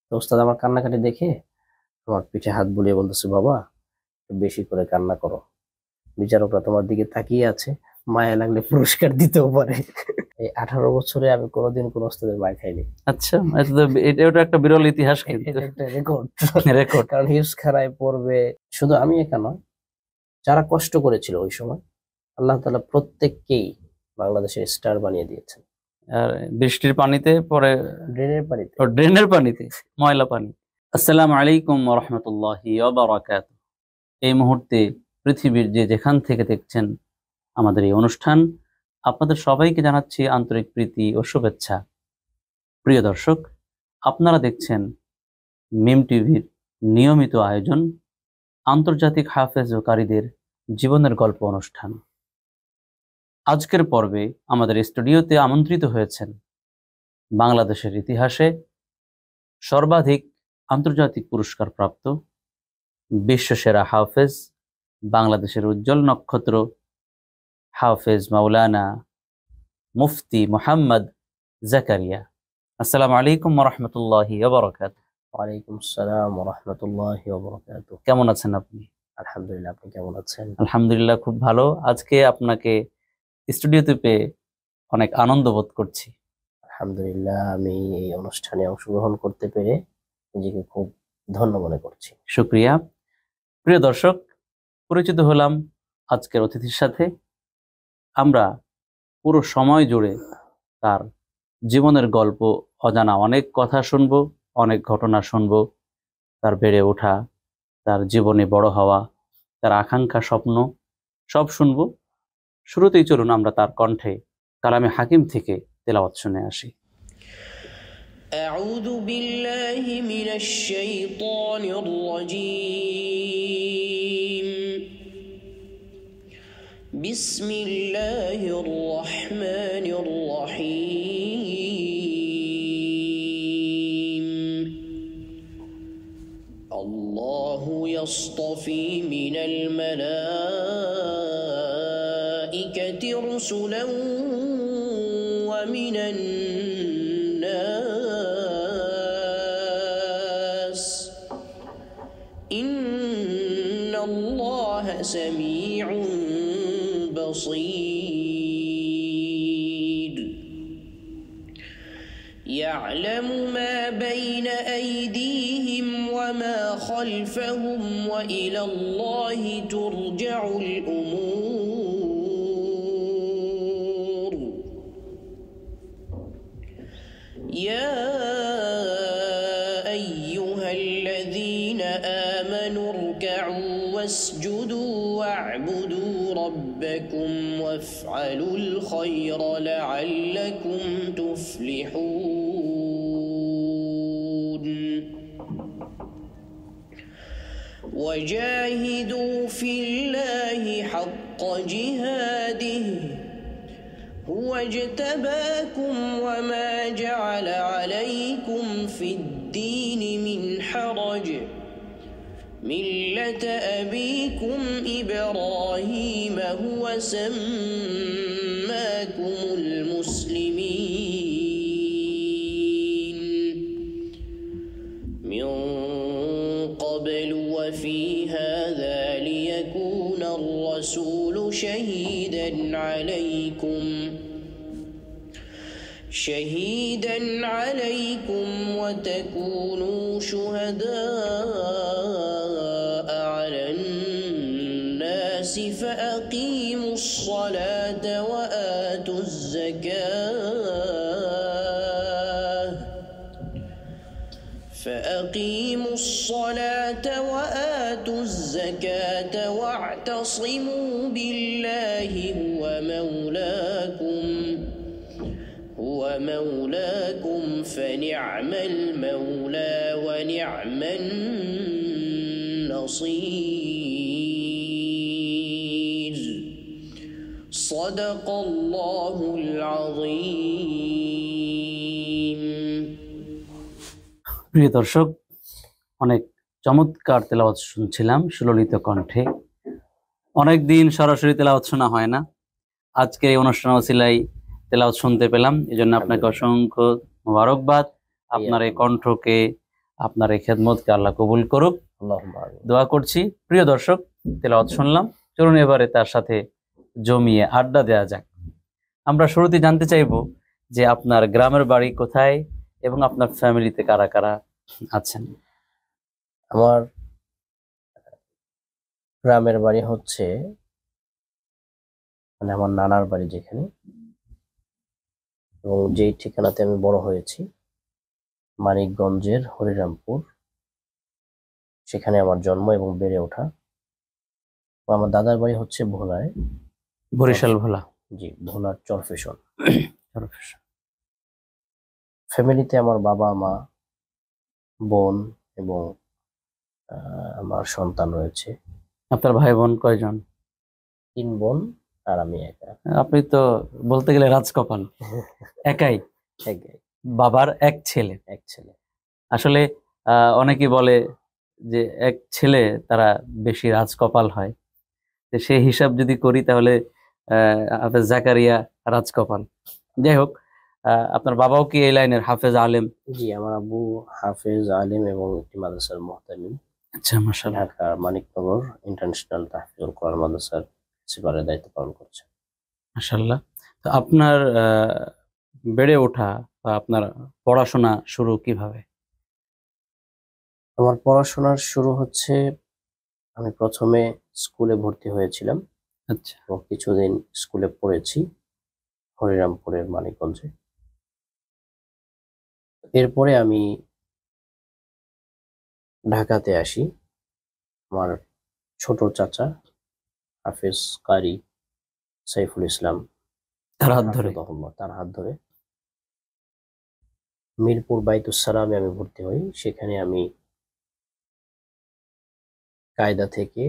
তো ওস্তাদ আমার কান্নাকাটি দেখে আমার পিঠে হাত বুলিয়ে বলতেছে, বাবা একটু বেশি করে কান্না করো, বিচারকরা তোমার দিকে তাকিয়ে আছে, মায়া লাগলে পুরস্কার দিতেও পারে। এই 18 বছরে আমি কোনোদিন কোনো ওস্তাদের মার খাইনি। আচ্ছা, এটা একটা বিরল ইতিহাস, কিন্তু এটা একটা রেকর্ড। রেকর্ড। কারণ হিফজ খানায় পড়বে শুধু আমি একা নয়, যারা কষ্ট করেছিল ওই সময় আল্লাহ তাআলা প্রত্যেককেই বাংলাদেশের স্টার বানিয়ে দিয়েছেন। আর বৃষ্টির পানিতে পরে, ড্রেনের পানিতে, ড্রেনের পানিতে, ময়লা পানি। আসসালামু আলাইকুম ওয়া রাহমাতুল্লাহি ওয়া বারাকাতুহু। এই মুহূর্তে পৃথিবীর যে যেখান থেকে দেখছেন আমাদের এই অনুষ্ঠান, আপনাদের সবাইকে জানাচ্ছি আন্তরিক প্রীতি ও শুভেচ্ছা। প্রিয় দর্শক, আপনারা দেখছেন মিম টিভির নিয়মিত আয়োজন আন্তর্জাতিক হাফেজ ও কারীদের জীবনের গল্প অনুষ্ঠান। আজকের পর্বে আমাদের স্টুডিওতে আমন্ত্রিত হয়েছেন বাংলাদেশের ইতিহাসে সর্বাধিক আন্তর্জাতিক পুরস্কার প্রাপ্ত বিশ্বসেরা হাফেজ, বাংলাদেশের উজ্জ্বল নক্ষত্র হাফেজ মাওলানা মুফতি মোহাম্মদ জাকারিয়া। আসসালামু আলাইকুম ওয়া রাহমাতুল্লাহি ওয়া বারাকাতুহু। ওয়ালাইকুম আসসালাম ওয়া রাহমাতুল্লাহি ওয়া বারাকাতুহু। কেমন আছেন আপনি? আলহামদুলিল্লাহ, আপনি কেমন আছেন? আলহামদুলিল্লাহ, খুব ভালো। আজকে আপনাকে স্টুডিওতে পেয়ে অনেক আনন্দ বোধ করছি। আলহামদুলিল্লাহ, আমি এই অনুষ্ঠানে অংশগ্রহণ করতে পেরে নিজেকে খুব ধন্য মনে করছি। শুকরিয়া। প্রিয় দর্শক, পরিচিত হলাম আজকের অতিথির সাথে। আমরা পুরো সময় জুড়ে তার জীবনের গল্প, অজানা অনেক কথা শুনবো, অনেক ঘটনা শুনবো, তার বেড়ে ওঠা, তার জীবনে বড় হওয়া, তার আকাঙ্ক্ষা, স্বপ্ন সব শুনবো। শুরুতেই চলুন আমরা তার কণ্ঠে কালামে হাকিম থেকে তেলাওয়াত শুনে আসি। أعوذ بالله من الشيطان الرجيم. بسم الله الرحمن الرحيم. الله يصطفي من الملائكة رسلا ومن الناس إن الله سميع بصير. يعلم ما بين أيديهم وما خلفهم وإلى الله ترجع الأمور. يا أيها الذين آمنوا اركعوا واسجدوا واعبدوا ربكم وافعلوا الخير لعلكم تفلحون. وجاهدوا في الله حق جهاده هو اجتباكم وما جعل عليكم في الدين من حرج ملة أبيكم إبراهيم هو سماكم المسلمين من قبل وفي هذا ليكون الرسول شهيدا عليكم وتكونوا شهداء على الناس فأقيموا الصلاة وآتوا الزكاة واعتصموا بالله هو مولاكم فنعم المولى ونعم النصير. صدق الله العظيم. প্রিয় দর্শক, অনেক চমৎকার তেলাওয়াত শুনছিলাম সুললিত কণ্ঠে। অনেকদিন সরাসরি তেলাওয়াত শোনা হয় না, আজকে এই অনুষ্ঠান ওসিলায় তেলাওয়াত শুনতে পেলাম, এজন্য আপনাকে অসংখ্য মোবারকবাদ। আপনার এই কণ্ঠকে আপনার এই খেদমতকে আল্লাহ কবুল করুক, আল্লাহুম্মা আমিন। দোয়া করছি। প্রিয় দর্শক, তেলাওয়াত শুনলাম, চলুন এবারে তার সাথে জমিয়ে আড্ডা দেওয়া যাক। আমরা শুরুতে জানতে চাইবো যে আপনার গ্রামের বাড়ি কোথায় এবং আপনার ফ্যামিলিতে কারা কারা আছেন। আমার গ্রামের বাড়ি হচ্ছে মানে আমার নানার বাড়ি যেখানে, এবং যেই ঠিকানাতে আমি বড় হয়েছি মানিকগঞ্জের হরিরামপুর, সেখানে আমার জন্ম এবং বেড়ে ওঠা। ও আমার দাদার বাড়ি হচ্ছে ভোলায়, বরিশাল ভোলা। জি, ভোলার চরফেশন। ফ্যামিলিতে আমার বাবা, মা, বোন এবং আমার সন্তান রয়েছে। আপনার ভাই বোন কয়জন? 3 বোন আর আমি একা। আপনি তো বলতে গেলে রাজকপাল, একাই, একাই, বাবার এক ছেলে। এক ছেলে। আসলে অনেকেই বলে যে এক ছেলে তারা বেশি রাজকপাল হয়, তো সেই হিসাব যদি করি তাহলে হাফেজ জাকারিয়া রাজকপাল। যাই হোক, আপনার বাবাও কি এই লাইনের হাফেজ আলেম? জি, আমার আব্বু হাফেজ আলেম এবং একটি মাদ্রাসার মুহতামিম। আচ্ছা, মাশাআল্লাহ। ঢাকার মানিকনগর ইন্টারন্যাশনাল তাহফিজুল কোরআন মাদ্রাসার প্রিন্সিপালের দায়িত্ব পালন করছে। মাশাআল্লাহ। তো আপনার বেড়ে ওঠা বা আপনার পড়াশোনা শুরু কিভাবে? আমার পড়াশোনার শুরু হচ্ছে, আমি প্রথমে স্কুলে ভর্তি হয়েছিলাম আচ্ছা, এবং কিছুদিন স্কুলে পড়েছি হরিরামপুরের মানিকগঞ্জে। এরপরে আমি ঢাকাতে আসি। আমার ছোট চাচা হাফেজ কারি সাইফুল ইসলাম তার হাত ধরে। হাফিজাহুল্লাহ, তার হাত ধরে মিরপুর বাইতুস সালামে আমি ভর্তি হই। সেখানে আমি কায়দা থেকে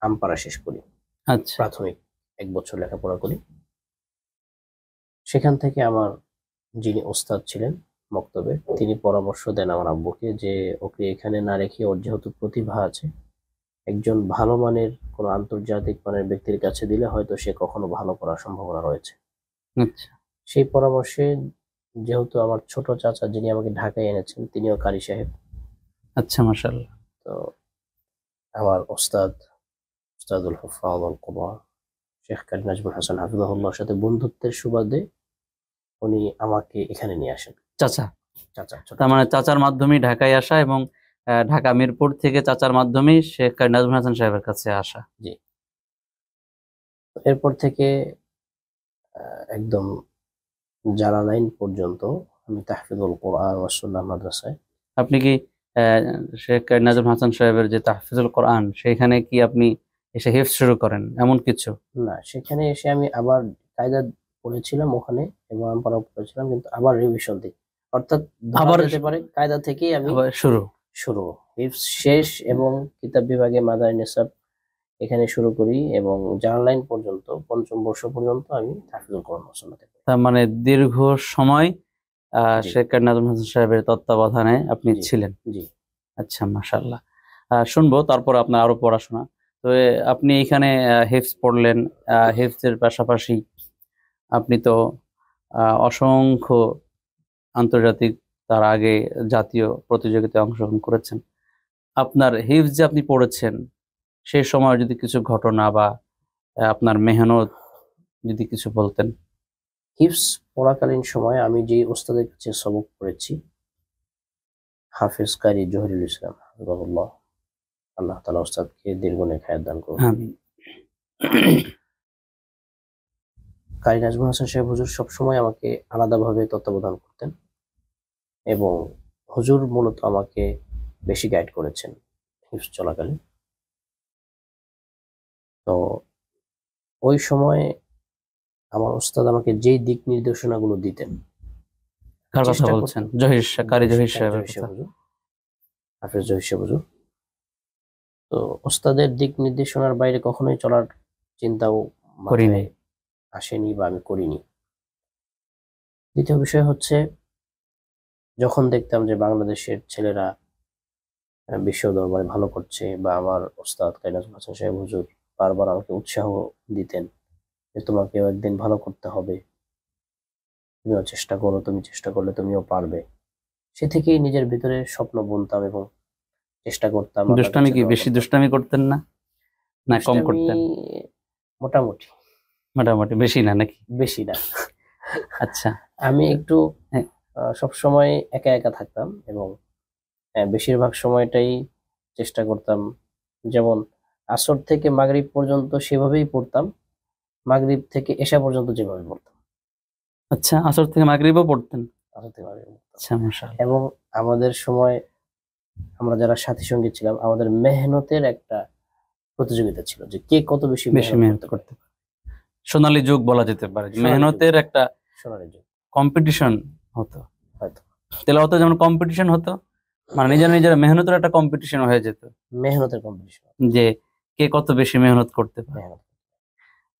আমপারা শেষ করি। আচ্ছা, প্রাথমিক 1 বছর লেখাপড়া করি। সেখান থেকে আমার যিনি ওস্তাদ ছিলেন মক্তবে, তিনি পরামর্শ দেন আমার আব্বুকে যে ওকে এখানে না রেখে, ওর যেহেতু প্রতিভা আছে, একজন ভালো মানের কোনো আন্তর্জাতিক মানের ব্যক্তির কাছে দিলে হয়তো সে কখনো ভালো করার সম্ভাবনা রয়েছে। আচ্ছা, সেই পরামর্শে, যেহেতু আমার ছোট চাচা যিনি আমাকে ঢাকায় এনেছেন তিনিও কারি সাহেব, আচ্ছা, মাশাআল্লাহ। তো আমার ওস্তাদুল হুফাজ আল কুবা শেখ কারি নাজমুল হাসান হাফিজাহুল্লাহর সাথে বন্ধুত্বের সুবাদে উনি আমাকে এখানে নিয়ে আসেন। চাচা, চাচা, ছোট তার মানে চাচার মাধ্যমেই ঢাকায় আসা এবং ঢাকা মিরপুর থেকে চাচার মাধ্যমেই শেখ কারি নাজমুল হাসান সাহেবের কাছে আসা। জি। এরপর থেকে একদম জালালাইন পর্যন্ত আমি তাহফিজুল কোরআন ওয়াস সুন্নাহ মাদ্রাসায়। আপনি কি আহ, শেখ কারি নাজমুল হাসান সাহেবের যে তাহফিজুল কোরআন, সেখানে কি আপনি এসে হিফজ শুরু করেন এমন কিছু? না, সেখানে এসে আমি আবার কায়দা পড়েছিলাম ওখানে এবং আমপারা পড়েছিলাম, কিন্তু আবার রিভিশন দিই। অর্থাৎ ধরা আবার যেতে পারে কায়দা থেকেই আমি আবার শুরু। শুরু, হিফজ শেষ এবং কিতাব বিভাগে মাদারি নিসাব এখানে শুরু করি এবং জালালাইন পর্যন্ত 5ম বর্ষ পর্যন্ত আমি তাহফিজুল কোরআন ওয়াস সুন্নাহতে পড়ি। তার মানে দীর্ঘ সময় জি, শেখ কারি নাজমুল হাসান সাহেবের তত্ত্বাবধানে আপনি জি, ছিলেন। জি। আচ্ছা, মাশাআল্লাহ। শুনবো তারপর আপনার আরো পড়াশোনা। তো আপনি এখানে হিফজ পড়লেন, হিফজের পাশাপাশি আপনি তো অসংখ্য আন্তর্জাতিক, তার আগে জাতীয় প্রতিযোগিতায় অংশগ্রহণ করেছেন। আপনার হিফজ যে আপনি পড়েছেন সেই সময় যদি কিছু ঘটনা বা আপনার মেহনত যদি কিছু বলতেন। হিফজ পড়াকালীন সময় আমি যে ওস্তাদের কাছে সবক পড়েছি, হাফেজ কারি জহিরুল ইসলাম হাফিজাহুল্লাহ, আল্লাহ তাআলা ওস্তাদকে দীর্ঘ নেক হায়াত দান করুন। আমিন। কারি নাজমুল হাসান সাহেব হুজুর সবসময় আমাকে আলাদাভাবে তত্ত্বাবধান করতেন এবং হুজুর মূলত আমাকে বেশি গাইড করেছেন হিফজ চলাকালীন। তো ওই সময় আমার ওস্তাদ আমাকে যেই দিক নির্দেশনাগুলো দিতেন, কার কথা চেষ্টা বলছেন? করতাম। জহির কারি জহির সাহেবের জহির কথা। সাহেব হুজুর, হাফেজ জহির সাহেব হুজুর। তো ওস্তাদের দিক নির্দেশনার বাইরে কখনোই চলার চিন্তাও করিনি। মাথায় আসেনি বা আমি করিনি। দ্বিতীয় বিষয় হচ্ছে, যখন দেখতাম যে বাংলাদেশের ছেলেরা বিশ্ব দরবারে ভালো করছে বা আমার ওস্তাদ কারি নাজমুল হাসান সাহেব হুজুর বারবার আমাকে উৎসাহ দিতেন যে তোমাকেও একদিন ভালো করতে হবে, তুমিও চেষ্টা করো, তুমি চেষ্টা করলে তুমিও পারবে। সে থেকেই নিজের ভিতরে স্বপ্ন বুনতাম এবং চেষ্টা করতাম। আল্লাহর দুষ্টামি কাছে কি দোয়া বেশি করতাম। দুষ্টামি করতেন না, না কম দুষ্টামি করতেন? মোটামুটি, মোটামুটি, বেশি না নাকি? বেশি না। আচ্ছা। আমি একটু হ্যাঁ। সবসময় একা একা থাকতাম এবং বেশিরভাগ সময়টাই চেষ্টা করতাম, যেমন আসর থেকে মাগরিব পর্যন্ত সেভাবেই পড়তাম, মাগরিব থেকে এশা পর্যন্ত যেভাবে পড়তাম, আচ্ছা, আসর থেকে মাগরিবও পড়তেন? আসর থেকে মাগরিব পড়তাম। আচ্ছা, মাশাআল্লাহ। এবং আমাদের সময় আমরা যারা সাথী সঙ্গী ছিলাম, আমাদের মেহনতের একটা প্রতিযোগিতা ছিল যে কে কত বেশি বেশি মেহনত মেহনত করতে করতে পারে, সোনালী যুগ বলা যেতে পারে, সোনালী মেহনতের যুগ। একটা সোনালী যুগ কম্পিটিশন হতো। হয়তো তেলাওয়াতে যেমন কম্পিটিশন হতো, মানে নিজের নিজের মেহনতের একটা কম্পিটিশন হয়ে যেত, মেহনতের কম্পিটিশন, যে কে কত বেশি মেহনত করতে পারে। মেহনত।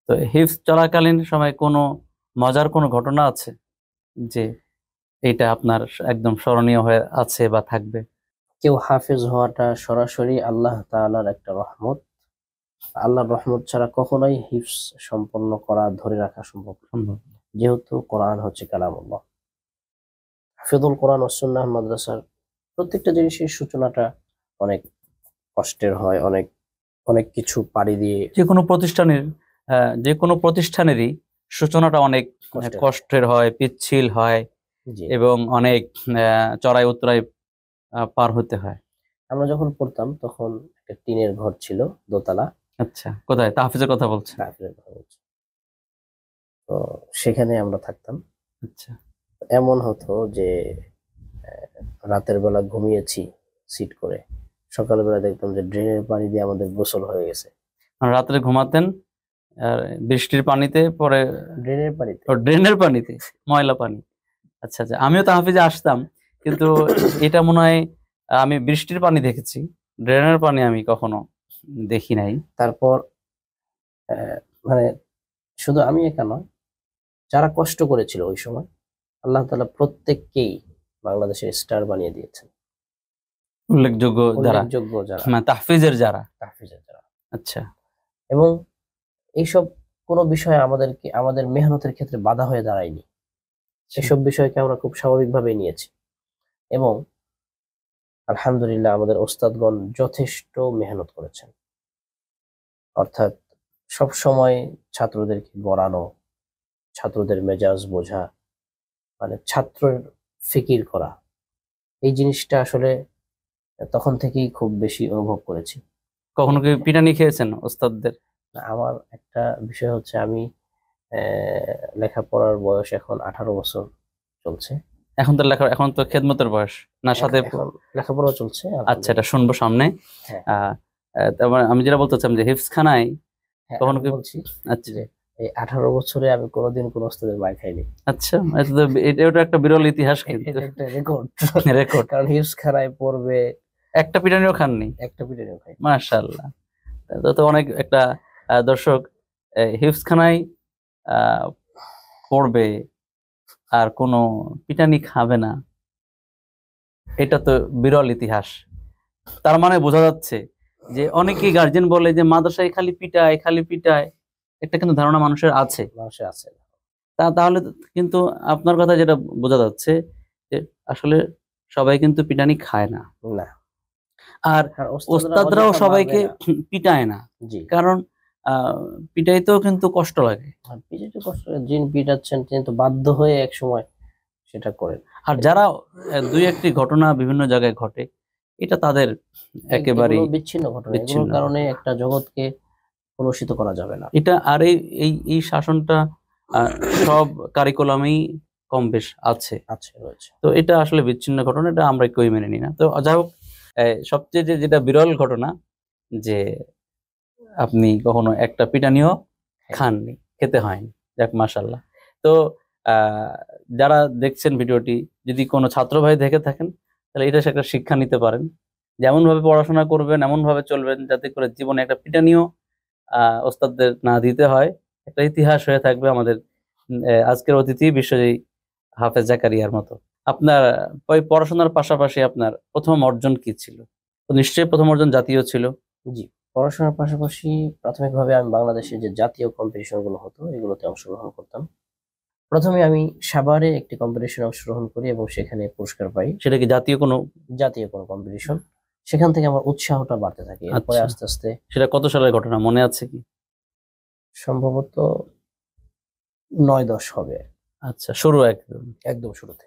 তো হিফজ চলাকালীন সময় কোনো মজার কোনো ঘটনা আছে যে এটা আপনার একদম স্মরণীয় হয়ে আছে বা থাকবে? কেউ হাফেজ হওয়াটা সরাসরি আল্লাহ তাআলার একটা রহমত। আল্লাহর রহমত ছাড়া কখনোই হিফজ সম্পন্ন করা, ধরে রাখা সম্ভব না। সম্ভব না। যেহেতু কোরআন হচ্ছে কালামুল্লাহ। হাফিজুল কোরআন ও সুন্নাহ মাদ্রাসার প্রত্যেকটা জিনিসের সূচনাটা অনেক কষ্টের হয়, অনেক অনেক কিছু পাড়ি দিয়ে যে কোনো প্রতিষ্ঠানেরই সূচনাটা অনেক কষ্টের হয়। কষ্টের হয়, পিচ্ছিল হয় জি, এবং অনেক চড়াই উতরাই পার হতে হয়। আমরা যখন পড়তাম তখন একটা টিনের ঘর ছিল, দোতলা। আচ্ছা, কোথায়? তাহফিজের কথা বলছেন? হাফিজের ঘর বলছি। তো সেখানে আমরা থাকতাম। আচ্ছা, এমন হতো যে রাতের বেলা ঘুমিয়েছি সিট করে, সকালবেলা দেখতাম যে ড্রেনের পানি দিয়ে আমাদের গোসল হয়ে গেছে। আর রাত্রে ঘুমাতেন আর বৃষ্টির পানিতে, পরে ড্রেনের পানিতে, ড্রেনের পানিতে, ময়লা পানি। আচ্ছা আচ্ছা, আমিও তাহফিজে আসতাম, কিন্তু এটা মনে হয় আমি বৃষ্টির পানি দেখেছি, ড্রেনের পানি আমি কখনো দেখি নাই। তারপর মানে শুধু আমি একা নয়, যারা কষ্ট করেছিল ওই সময় আল্লাহ তাআলা প্রত্যেককেই বাংলাদেশের স্টার বানিয়ে দিয়েছেন। উল্লেখযোগ্য যারা, উল্লেখযোগ্য যারা, মানে তাহফিজের যারা। তাহফিজের যারা। আচ্ছা, এবং এইসব কোনো বিষয় আমাদেরকে আমাদের মেহনতের ক্ষেত্রে বাধা হয়ে দাঁড়ায়নি। এসব বিষয়কে আমরা খুব স্বাভাবিকভাবে নিয়েছি এবং আলহামদুলিল্লাহ আমাদের ওস্তাদগণ যথেষ্ট মেহনত করেছেন। অর্থাৎ সব সময় ছাত্রদেরকে গড়ানো, ছাত্রদের মেজাজ বোঝা, মানে ছাত্রের ফিকির করা, এই জিনিসটা আসলে তখন থেকেই খুব বেশি অনুভব করেছি। কখনো কি পিটানি খেয়েছেন ওস্তাদদের? আমার একটা বিষয় হচ্ছে, আমি লেখাপড়ার বয়স এখন 18 বছর চলছে। এখন তো খেদমতের বয়স না, সাথে? এখন লেখাপড়া চলছে আচ্ছা, এটা শুনবো সামনে। হ্যাঁ। তারপর আমি যেটা বলতে চাচ্ছিলাম যে হিফজখানায় হ্যাঁ, কখনো আমি কি? বলছি আচ্ছা যে এই 18 বছরে আমি কোনোদিন কোনো ওস্তাদের মার খাইনি। আচ্ছা, এটা একটা বিরল ইতিহাস কিন্তু, এটা একটা রেকর্ড। রেকর্ড। কারণ হিফজখানায় পড়বে, একটা পিটানিও খাননি? একটা পিটানিও খাই। মাশাআল্লাহ। তো অনেক একটা দর্শক হিফজখানায় পড়বে আর কোনো পিটানি খাবে না, এটা তো বিরল ইতিহাস। তার মানে বোঝা যাচ্ছে যে অনেকেই গার্জিয়ান বলে যে মাদ্রাসায় খালি পিটায় খালি পিটায়, একটা কিন্তু ধারণা মানুষের আছে। মানুষের আছে। তাহলে কিন্তু আপনার কথা যেটা বোঝা যাচ্ছে যে আসলে সবাই কিন্তু পিটানি খায় না, না, আর আর ওস্তাদরাও অযথা সবাইকে মারবে না। পিটায় না, জি, কারণ পিটাইতেও কিন্তু কষ্ট লাগে। আর পিটাতে কষ্ট, যিনি পিটাচ্ছেন তিনি তো বাধ্য হয়ে এক সময় সেটা করেন। আর যারা দুই একটি ঘটনা বিভিন্ন জায়গায় ঘটে, এটা তাদের একেবারেই এগুলো বিচ্ছিন্ন ঘটনা, এগুলোর বিচ্ছিন্ন কারণে ঘটনা। একটা জগৎকে কলুষিত করা যাবে না। এটা আর এই শাসনটা সব কারিকুলামেই কম বেশ আছে। আছে, রয়েছে। তো এটা আসলে বিচ্ছিন্ন ঘটনা, এটা আমরা কেউই মেনে নিই না। তো যাই হোক, সবচেয়ে যেটা বিরল ঘটনা যে আপনি কখনো একটা পিটানিও খাননি, খেতে হয়নি। যাক, মাশাআল্লাহ। তো যারা দেখছেন ভিডিওটি, যদি কোনো ছাত্র ভাই দেখে থাকেন, তাহলে এটা একটা শিক্ষা নিতে পারেন, যেমন ভাবে পড়াশোনা করবেন এমন ভাবে চলবেন যাতে করে জীবনে একটা পিটানিও ওস্তাদদের না দিতে হয়। একটা ইতিহাস হয়ে থাকবে আমাদের আজকের অতিথি বিশ্বজয়ী হাফেজ জাকারিয়ার মতো। আপনার ওই পড়াশোনার পাশাপাশি আপনার প্রথম অর্জন কি ছিল? তো নিশ্চয়ই প্রথম অর্জন জাতীয় ছিল। জি, পড়াশোনার পাশাপাশি প্রাথমিকভাবে আমি বাংলাদেশে যে জাতীয় কম্পিটিশন গুলো হতো এগুলোতে অংশগ্রহণ করতাম। প্রথমে আমি সাভারে একটি কম্পিটিশনে অংশগ্রহণ করি এবং সেখানে পুরস্কার পাই, সেটা কি জাতীয় কোনো? জাতীয় কোনো কম্পিটিশন। সেখান থেকে আমার উৎসাহটা বাড়তে থাকে। এরপরে আচ্ছা। আস্তে আস্তে সেটা কত সালের ঘটনা মনে আছে কি? সম্ভবত 9-10 হবে, আচ্ছা, শুরু একদম। একদম শুরুতে।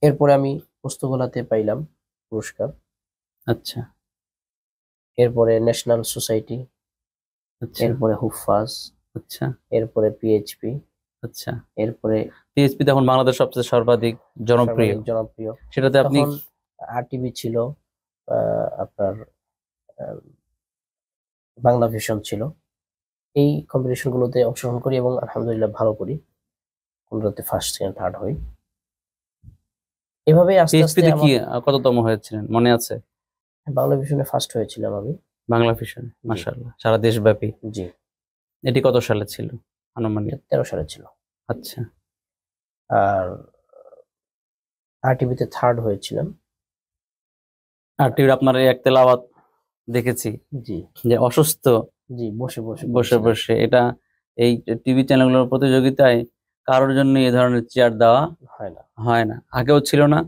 এরপরে আমি পুস্তকলাতে পাইলাম পুরস্কার, আচ্ছা এরপরে ন্যাশনাল সোসাইটি, আচ্ছা এরপরে হুফাজ, আচ্ছা এরপরে পিএইচপি, আচ্ছা। এরপরে পিএইচপি তখন বাংলাদেশ সবচেয়ে সর্বাধিক জনপ্রিয়। সর্বাধিক জনপ্রিয়। সেটাতে আপনি তখন আরটিভি ছিল, আপনার বাংলা ভিশন ছিল। এই কম্পিটিশন গুলোতে অংশগ্রহণ করি এবং আলহামদুলিল্লাহ ভালো করি, কোনটাতে ফার্স্ট সেকেন্ড থার্ড হই। এভাবে আস্তে আস্তে পিএইচপিতে কি আমার কততম হয়েছিলেন মনে আছে? বাংলা ভিশনে ফার্স্ট হয়েছিলাম আমি। বাংলা ভিশন, মাশাআল্লাহ, সারা দেশব্যাপী। জি, এটি কত সালে ছিল আনুমানিক? 13 সালে ছিল। আচ্ছা আর আরটিভিতে থার্ড হয়েছিলাম। আর টিভির আপনার এই এক তেলাওয়াত দেখেছি জি যে অসুস্থ জি, বসে বসে বসে করেছিলাম। বসে, এটা এই টিভি চ্যানেলগুলোর প্রতিযোগিতায় কারোর জন্য এই ধরনের চেয়ার দেওয়া হয় না, হয় না, আগেও ছিল না,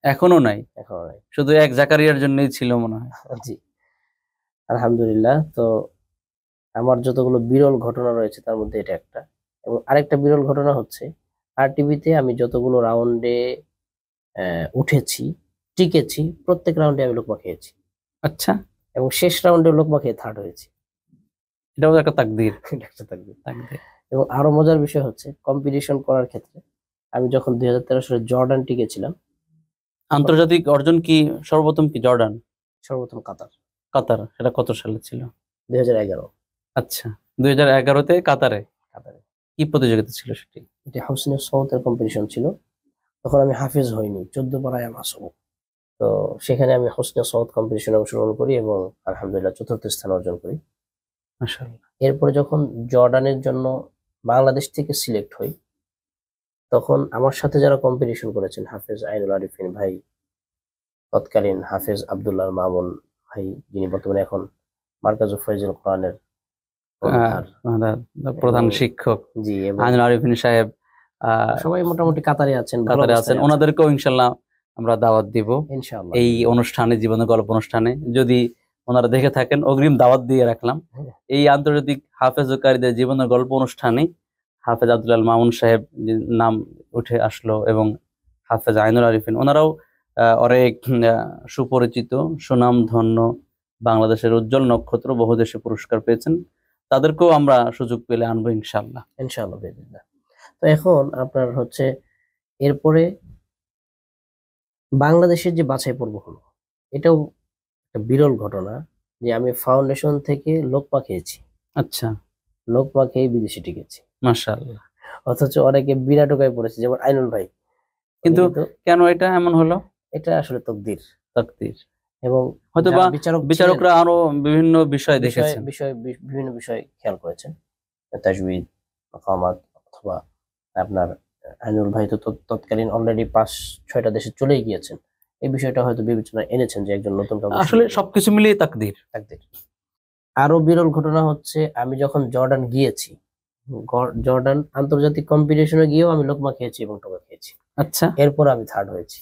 এখনো নাই, এখন নাই। শুধু এক জাকারিয়ার জন্যই ছিল মনে হয়। জি, আলহামদুলিল্লাহ। তো আমার যতগুলো বিরল ঘটনা রয়েছে তার মধ্যে এটা একটা। এবং আরেকটা বিরল ঘটনা হচ্ছে, আরটিভিতে আমি যতগুলো রাউন্ডে উঠেছি, টিকেছি, প্রত্যেক রাউন্ডে আমি লোকমা খেয়েছি আচ্ছা, এবং শেষ রাউন্ডে লোকমা খেয়ে থার্ড হয়েছি। এটাও একটা তাকদীর। এটা একটা তাকদীর। তাকদীর। এবং আরো মজার বিষয় হচ্ছে, কম্পিটিশন করার ক্ষেত্রে আমি যখন 2013 সালে জর্ডান টিকেছিলাম, আন্তর্জাতিক অর্জন কি সর্বপ্রথম কি জর্ডান? সর্বপ্রথম কাতার, কাতার, সেটা কত সালে ছিল? 2011 আচ্ছা, 2011-তে কাতারে কাতারে। কি প্রতিযোগিতা ছিল সেটি? এটা হোসনে সৌতের কম্পিটিশন ছিল। তখন আমি হাফেজ হইনি, 14 পাড়ায় আমার সব। তো সেখানে আমি হোসনে সৌদ কম্পিটিশনে অংশগ্রহণ করি এবং আলহামদুলিল্লাহ 4র্থ স্থান অর্জন করি। মাশাআল্লাহ। এরপরে যখন জর্ডানের জন্য বাংলাদেশ থেকে সিলেক্ট হই, তখন আমার সাথে যারা কম্পিটিশন করেছেন, হাফেজ আইনুল আরিফিন ভাই, তৎকালীন হাফেজ আব্দুল্লাহ মামুন ভাই, যিনি বর্তমানে এখন মার্কাজুল ফয়জুল কোরআনের কর্ণধার, আমাদের প্রধান এবং শিক্ষক জি, এবং আইনুল আরিফিন সাহেব সবাই মোটামুটি কাতারে আছেন, ভালো কাতারে আছেন, অবস্থায় আছেন। ওনাদেরকেও ইনশাল্লাহ আমরা দাওয়াত দিব ইনশাআল্লাহ। এই অনুষ্ঠানে, জীবনের গল্প অনুষ্ঠানে। যদি ওনারা দেখে থাকেন, অগ্রিম দাওয়াত দিয়ে রাখলাম। হ্যাঁ। এই আন্তর্জাতিক হাফেজকারীদের জীবনের গল্প অনুষ্ঠানে হাফেজ আব্দুল্লাহ মামুন সাহেব যে নাম উঠে আসলো এবং হাফেজ আইনুল আরিফিন, ওনারাও অনেক সুপরিচিত, সুনামধন্য, বাংলাদেশের উজ্জ্বল নক্ষত্র, বহু দেশে পুরস্কার পেয়েছেন। তাদেরকেও আমরা সুযোগ পেলে আনবো ইনশাল্লাহ। ইনশাআল্লাহ বিইজ্নিল্লাহ। তো এখন আপনার হচ্ছে, এরপরে বাংলাদেশের যে বাছাই পর্ব হলো, এটাও একটা বিরল ঘটনা যে আমি ফাউন্ডেশন থেকে লোকমা খেয়েছি, আচ্ছা, লোকমা খেয়ে বিদেশে টিকেছি। মাশাআল্লাহ। অথচ অনেকে বিরাট টোকায় পড়েছে, যেমন আইনুল ভাই। কিন্তু কিন্তু কেন এটা এমন হলো? এটা আসলে তকদির। তাকদীর। এবং হয়তোবা যারা বিচারক ছিলেন, বিচারকরা আরো বিভিন্ন বিষয় দেখেছেন। বিভিন্ন বিষয় খেয়াল করেছেন, তাজউইদ, মাকামাত, অথবা আপনার আইনুল ভাই তো তৎকালীন অলরেডি 5-6টা দেশে চলেই গিয়েছেন। এই বিষয়টা হয়তো বিবেচনায় এনেছেন যে একজন নতুন কাউকে আসলে সুযোগ দিন। সবকিছু মিলিয়ে তাকদীর। তাকদীর। আরো বিরল ঘটনা হচ্ছে, আমি যখন জর্ডান গিয়েছি, জর্ডান আন্তর্জাতিক কম্পিটিশনে গিয়েও আমি লোকমা খেয়েছি এবং টোকা খেয়েছি। আচ্ছা, এরপর আমি থার্ড হয়েছি।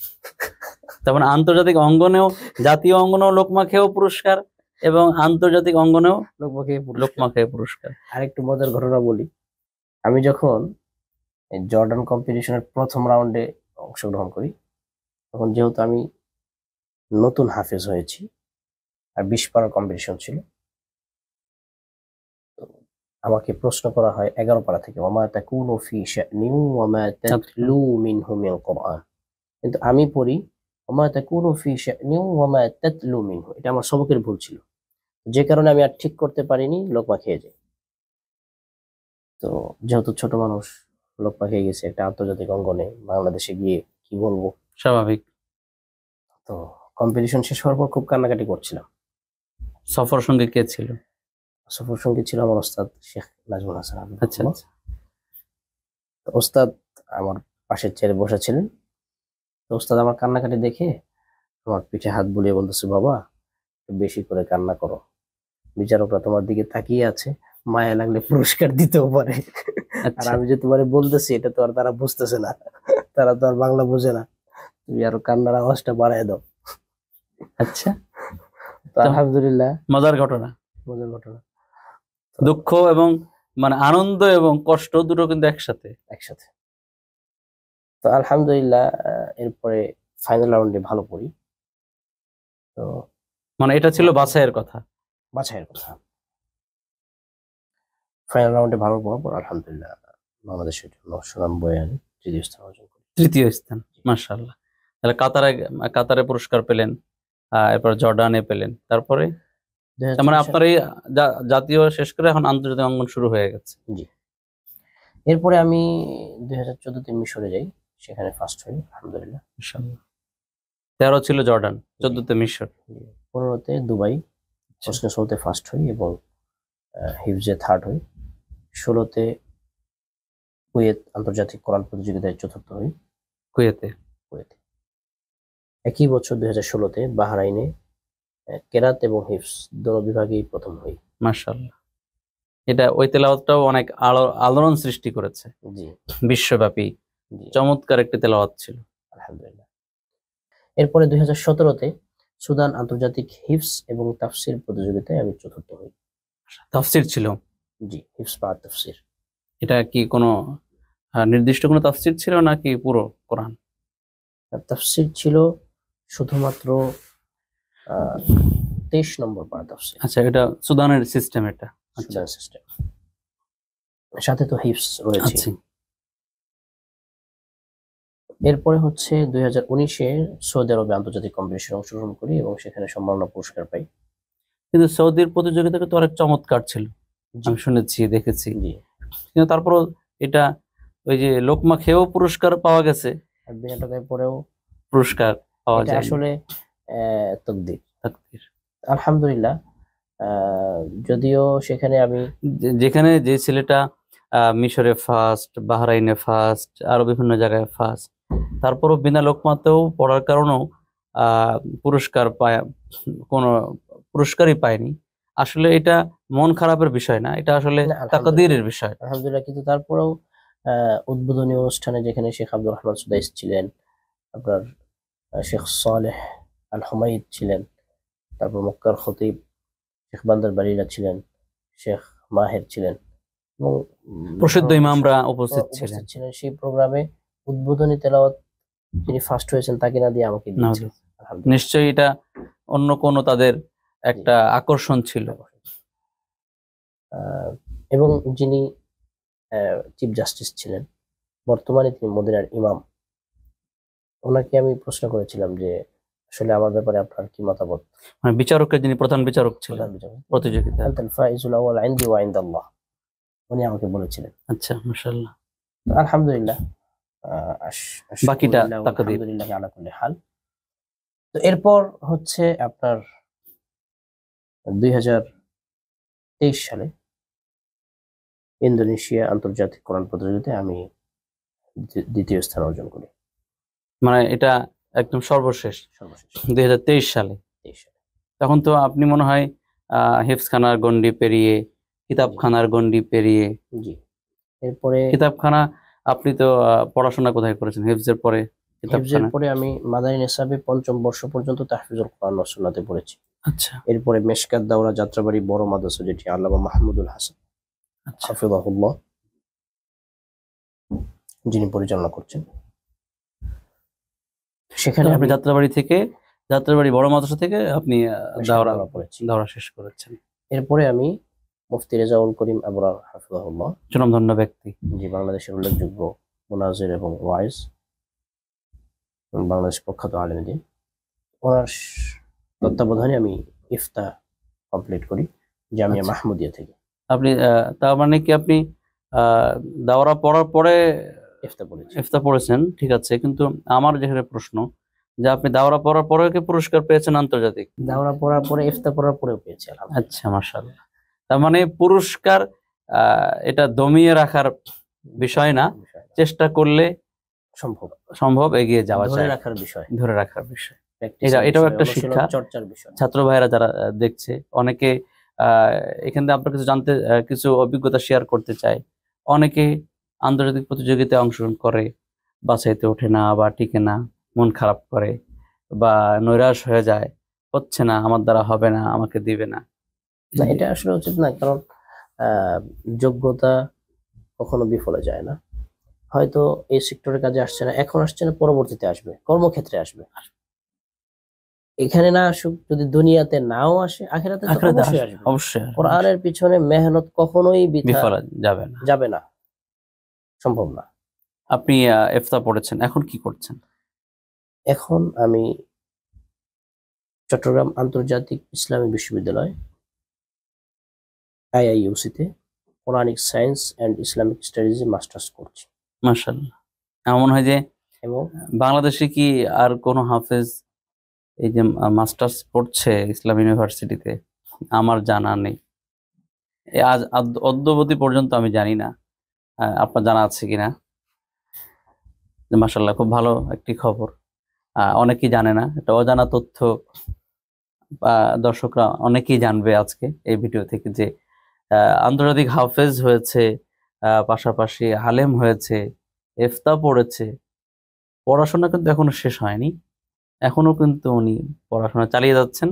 তার মানে আন্তর্জাতিক অঙ্গনেও, জাতীয় অঙ্গনেও লোকমা খেয়েও পুরস্কার এবং আন্তর্জাতিক অঙ্গনেও লোকমা খেয়ে পুরস্কার। লোকমা খেয়ে পুরস্কার। আরেকটু মজার ঘটনা বলি, আমি যখন এই জর্ডান কম্পিটিশনের প্রথম রাউন্ডে অংশগ্রহণ করি, তখন যেহেতু আমি নতুন হাফেজ হয়েছি আর 20 পাড়ার কম্পিটিশন ছিল, তো আমাকে প্রশ্ন করা হয় 11 পাড়া থেকে, ওমা তাকুনু ফি শা'নিন ওমা তাতলু মিনহু মিন কুরআন। কিন্তু আমি পড়ি ওমা তাকুনু ফি শা'নিন ওমা তাতলু মিনহু। এটা আমার সবকের ভুল ছিল, যে কারণে আমি আর ঠিক করতে পারিনি, লোকমা খেয়ে যাই। তো যেহেতু ছোট মানুষ, লোকমা খেয়ে গেছে একটা আন্তর্জাতিক অঙ্গনে, বাংলাদেশে গিয়ে কি বলবো। স্বাভাবিক। তো কম্পিটিশন শেষ হওয়ার পর খুব কান্নাকাটি করছিলাম। সফর সঙ্গী কে ছিল? সফর সঙ্গী ছিল আমার ওস্তাদ শেখ নাজমুল হাসান। আচ্ছা আচ্ছা। তো ওস্তাদ আমার পাশের চেয়ারে বসেছিলেন। তো ওস্তাদ আমার কান্নাকাটি দেখে আমার পিঠে হাত বুলিয়ে বলতেছে, বাবা একটু বেশি করে কান্না করো, বিচারকরা তোমার দিকে তাকিয়ে আছে, মায়া লাগলে পুরস্কার দিতেও পারে। আর আচ্ছা আমি যে তোমার বলতেছি এটা তো আর তারা বুঝতেছে না, তারা তো আর বাংলা বোঝে না, তুমি আরো কান্নার আওয়াজটা বাড়ায় দাও। আচ্ছা, তো আলহামদুলিল্লাহ মজার ঘটনা। মজার ঘটনা। তো দুঃখ এবং মানে আনন্দ এবং কষ্ট দুটো কিন্তু একসাথে। একসাথে। তো আলহামদুলিল্লাহ এরপরে ফাইনাল রাউন্ডে ভালো করি। তো মানে এটা ছিল বাছাইয়ের কথা। বাছাইয়ের কথা, ফাইনাল রাউন্ডে ভালো করার পর আলহামদুলিল্লাহ বাংলাদেশের জন্য সুনাম বয়ে আনি, তৃতীয় স্থান অর্জন করি। তৃতীয় স্থান, মাশাআল্লাহ। তাহলে কাতারে পুরস্কার পেলেন, এরপর জর্ডানে পেলেন, তারপরে তার মানে আপনার এই জাতীয় শেষ করে এখন আন্তর্জাতিক অঙ্গন শুরু হয়ে গেছে। জি। এরপরে আমি 2014-তে মিশরে যাই, সেখানে ফার্স্ট হই আলহামদুলিল্লাহ। মাশাআল্লাহ। 13 ছিল জর্ডান, 14তে মিশর, 15-তে দুবাই, হোসনে ফার্স্ট হই এবং হিফজে থার্ড হই। 16-তে কুয়েত আন্তর্জাতিক কোরআন প্রতিযোগিতায় চতুর্থ হই কুয়েতে। একই বছর 2016-তে বাহরাইনে কেরাত এবং হিফজ দোনো বিভাগেই প্রথম হই। মাশাআল্লাহ। এটা ওই তেলাওয়াতটাও অনেক আলোড়ন সৃষ্টি করেছে জি, বিশ্বব্যাপী। জি, চমৎকার একটি তেলাওয়াত ছিল। আলহামদুলিল্লাহ। এরপরে 2017-তে সুদান আন্তর্জাতিক হিফজ এবং তাফসির প্রতিযোগিতায় আমি চতুর্থ হই। তাফসির ছিল? জি, হিফজ পাঠ তাফসির। এটা কি কোনো নির্দিষ্ট কোনো তাফসির ছিল নাকি পুরো কোরআন? তাফসির ছিল শুধুমাত্র 23 নম্বর পারা তাফসির। আচ্ছা, এটা সুদানের সিস্টেম এটা। আচ্ছা, সুদান সিস্টেম, সাথে তো হিফজ রয়েছে। আচ্ছা। এরপরে হচ্ছে 2019-এ সৌদি আরবে আন্তর্জাতিক কম্পিটিশনে অংশগ্রহণ করি এবং সেখানে সম্মাননা পুরস্কার পাই। কিন্তু সৌদির প্রতিযোগিতা তো অনেক চমৎকার ছিল, আমি শুনেছি, দেখেছি। জি, কিন্তু তারপরও এটা ওই যে লোকমা খেয়েও পুরস্কার পাওয়া গেছে, আর বিনা টাকায় পরেও পুরস্কার পাওয়া এটা যায় আসলে তাকদীর। তাকদীর। আলহামদুলিল্লাহ। যদিও সেখানে আমি যেখানে যে ছেলেটা মিশরে ফার্স্ট, বাহরাইনে ফার্স্ট, আরো বিভিন্ন জায়গায় ফার্স্ট, তারপরও বিনা লোকমাতেও পড়ার কারণেও পুরস্কার পায়, কোনো পুরস্কারই পায়নি। আসলে এটা মন খারাপের বিষয় না, এটা আসলে না, তাকদীরের বিষয়। আলহামদুলিল্লাহ। কিন্তু তারপরেও উদ্বোধনী অনুষ্ঠানে যেখানে শেখ আব্দুর রহমান সুদাইস ছিলেন, আপনার শেখ সালেহ আল হুমাইদ ছিলেন, তারপর মক্কার খতিব শেখ বান্দার বাড়িরা ছিলেন, শেখ মাহের ছিলেন এবং প্রসিদ্ধ ইমামরা উপস্থিত ছিলেন। সেই প্রোগ্রামে উদ্বোধনী তেলাওয়াত যিনি ফার্স্ট হয়েছেন তাকে না দিয়ে আমাকে দিয়েছেন। আলহামদুলিল্লাহ। নিশ্চয়ই এটা অন্য কোনো তাদের একটা আকর্ষণ ছিল। এবং যিনি চিফ জাস্টিস ছিলেন, বর্তমানে তিনি মদিনার ইমাম, ওনাকে আমি প্রশ্ন করেছিলাম যে আসলে আমার ব্যাপারে আপনার কি মতামত। মানে বিচারকের যিনি প্রধান বিচারক ছিলেন প্রতিযোগিতা, আনতাল ফাইজুল আউয়াল ইনদি ওয়া ইনদাল্লাহ, উনি আমাকে বলেছিলেন। আচ্ছা, মাশাআল্লাহ। আলহামদুলিল্লাহ। বাকিটা তাকদীর। আলহামদুলিল্লাহ আলা কুল্লি হাল। তো এরপর হচ্ছে আপনার 2023 সালে ইন্দোনেশিয়া আন্তর্জাতিক কোরআন প্রতিযোগিতায় আমি দ্বিতীয় স্থান অর্জন করি। মানে এটা একদম সর্বশেষ 2023 সালে। 23 সালে। তখন তো আপনি মনে হয় হিফজখানার গন্ডি পেরিয়ে, কিতাবখানার গন্ডি পেরিয়ে। জি। এরপরে কিতাবখানা আপনি তো পড়াশোনা কোথায় করেছেন? হিফজের পরে হিফজের পরে আমি মাদানী নিসাবে পঞ্চম বর্ষ পর্যন্ত তাহফিজুল কোরআন ওয়াস সুন্নাতে পড়েছি। আচ্ছা, এরপরে মেশকাত দাওরা যাত্রাবাড়ি বড় মাদ্রাসা, যেটি আল্লামা মাহমুদুল হাসান হাফিজাহুল্লাহ যিনি পরিচালনা করছেন, সেখানে আপনি যাত্রাবাড়ি বড় মাদ্রাসা থেকে আপনি দাওরা পড়েছি, দাওরা শেষ করেছেন। এরপরে আমি মুফতি রেজাউল করিম আবরার হাফিজাহুল্লাহ, সুনামধন্য ব্যক্তি, যে বাংলাদেশের উল্লেখযোগ্য মুনাজির এবং ওয়াইজ, বাংলাদেশ প্রখ্যাত আলেম দিন, ওনার তত্ত্বাবধানে আমি ইফতা কমপ্লিট করি জামিয়া মাহমুদিয়া থেকে। আপনি তার মানে কি আপনি দাওরা পড়ার পরে ইফতা পড়েছেন? ঠিক আছে, কিন্তু আমার যেখানে প্রশ্ন যে আপনি দাওরা পড়ার পরে কি পুরস্কার পেয়েছেন আন্তর্জাতিক? দাওরা পড়ার পরে ইফতা পড়ার পরেও পেয়েছি। আচ্ছা, মাশাআল্লাহ। তার মানে পুরস্কার এটা দমিয়ে রাখার বিষয় না, চেষ্টা করলে সম্ভব এগিয়ে যাওয়া যায়, ধরে রাখার বিষয়। এটাও একটা শিক্ষা। ছাত্র ভাইরা যারা দেখছে, অনেকে আহ এখান থেকে আপনার কিছু জানতে কিছু অভিজ্ঞতা শেয়ার করতে চাই। অনেকে আন্তর্জাতিক প্রতিযোগিতায় অংশগ্রহণ করে, বাছাইতে ওঠে না বা টিকে না, মন খারাপ করে বা নৈরাশ হয়ে যায়, হচ্ছে না, আমার দ্বারা হবে না, আমাকে দিবে না। না, এটা আসলে উচিত না, কারণ আহ যোগ্যতা কখনো বিফলে যায় না। হয়তো এই সেক্টরের কাজে আসছে না, এখন আসছে না, পরবর্তীতে আসবে, কর্মক্ষেত্রে আসবে। এখানে না আসুক, যদি দুনিয়াতে নাও আসে, আখিরাতে তো আখিরাতে অবশ্যই আসবে, আসবে। অবশ্যই আসবে, কোরআনের পিছনে মেহনত কখনোই বৃথা বিফল যাবে না। যাবে না, সম্ভব না। আপনি ইফতা পড়েছেন, এখন কি করছেন? এখন আমি চট্টগ্রাম আন্তর্জাতিক ইসলামী বিশ্ববিদ্যালয় আইআইইউসিতে কোরআনিক সায়েন্স অ্যান্ড ইসলামিক স্টাডিজে মাস্টার্স করছি। মাশাআল্লাহ। আমার মনে হয় যে এবং বাংলাদেশে কি আর কোনো হাফেজ এই যে মাস্টার্স পড়ছে ইসলাম ইউনিভার্সিটিতে? আমার জানা নেই, আজ অদ্যাবধি পর্যন্ত আমি জানি না। আপনার জানা আছে কিনা? মাশাআল্লাহ, খুব ভালো একটি খবর। অনেকেই জানে না, এটা অজানা তথ্য। দর্শকরা অনেকেই জানবে আজকে এই ভিডিও থেকে যে আন্তর্জাতিক হাফেজ হয়েছে, পাশাপাশি আলেম হয়েছে, ইফতা পড়েছে। পড়াশোনা কিন্তু এখনো শেষ হয়নি, এখনো কিন্তু উনি পড়াশোনা চালিয়ে যাচ্ছেন।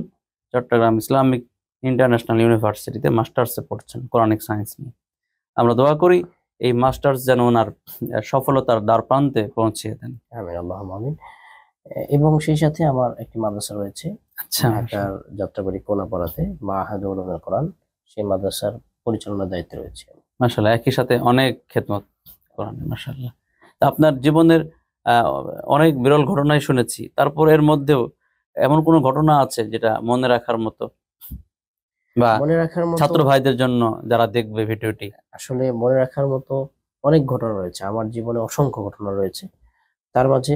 চট্টগ্রাম ইসলামিক ইন্টারন্যাশনাল ইউনিভার্সিটিতে মাস্টার্সে পড়ছেন কোরআনিক সায়েন্স নিয়ে। আমরা দোয়া করি এই মাস্টার্স যেন ওনার সফলতার দ্বার প্রান্তে পৌঁছিয়ে দেন। আমিন, আল্লাহুম্মা আমিন। এবং সেই সাথে আমার একটি মাদ্রাসা রয়েছে আচ্ছা, ঢাকার যাত্রাবাড়ি কোনাপাড়াতে, মাআহাদুল উলুমুল কোরআন। সেই মাদ্রাসার পরিচালনার দায়িত্বে রয়েছে। মাশাআল্লাহ, একই সাথে অনেক খেদমত করেন, মাশাআল্লাহ। তা আপনার জীবনের অনেক বিরল ঘটনাই শুনেছি, তারপর এর মধ্যেও এমন কোনো ঘটনা আছে যেটা মনে রাখার মতো, বা মনে রাখার মতো, ছাত্র ভাইদের জন্য যারা দেখবে ভিডিওটি? আসলে মনে রাখার মতো অনেক ঘটনা রয়েছে, আমার জীবনে অসংখ্য ঘটনা রয়েছে। তার মাঝে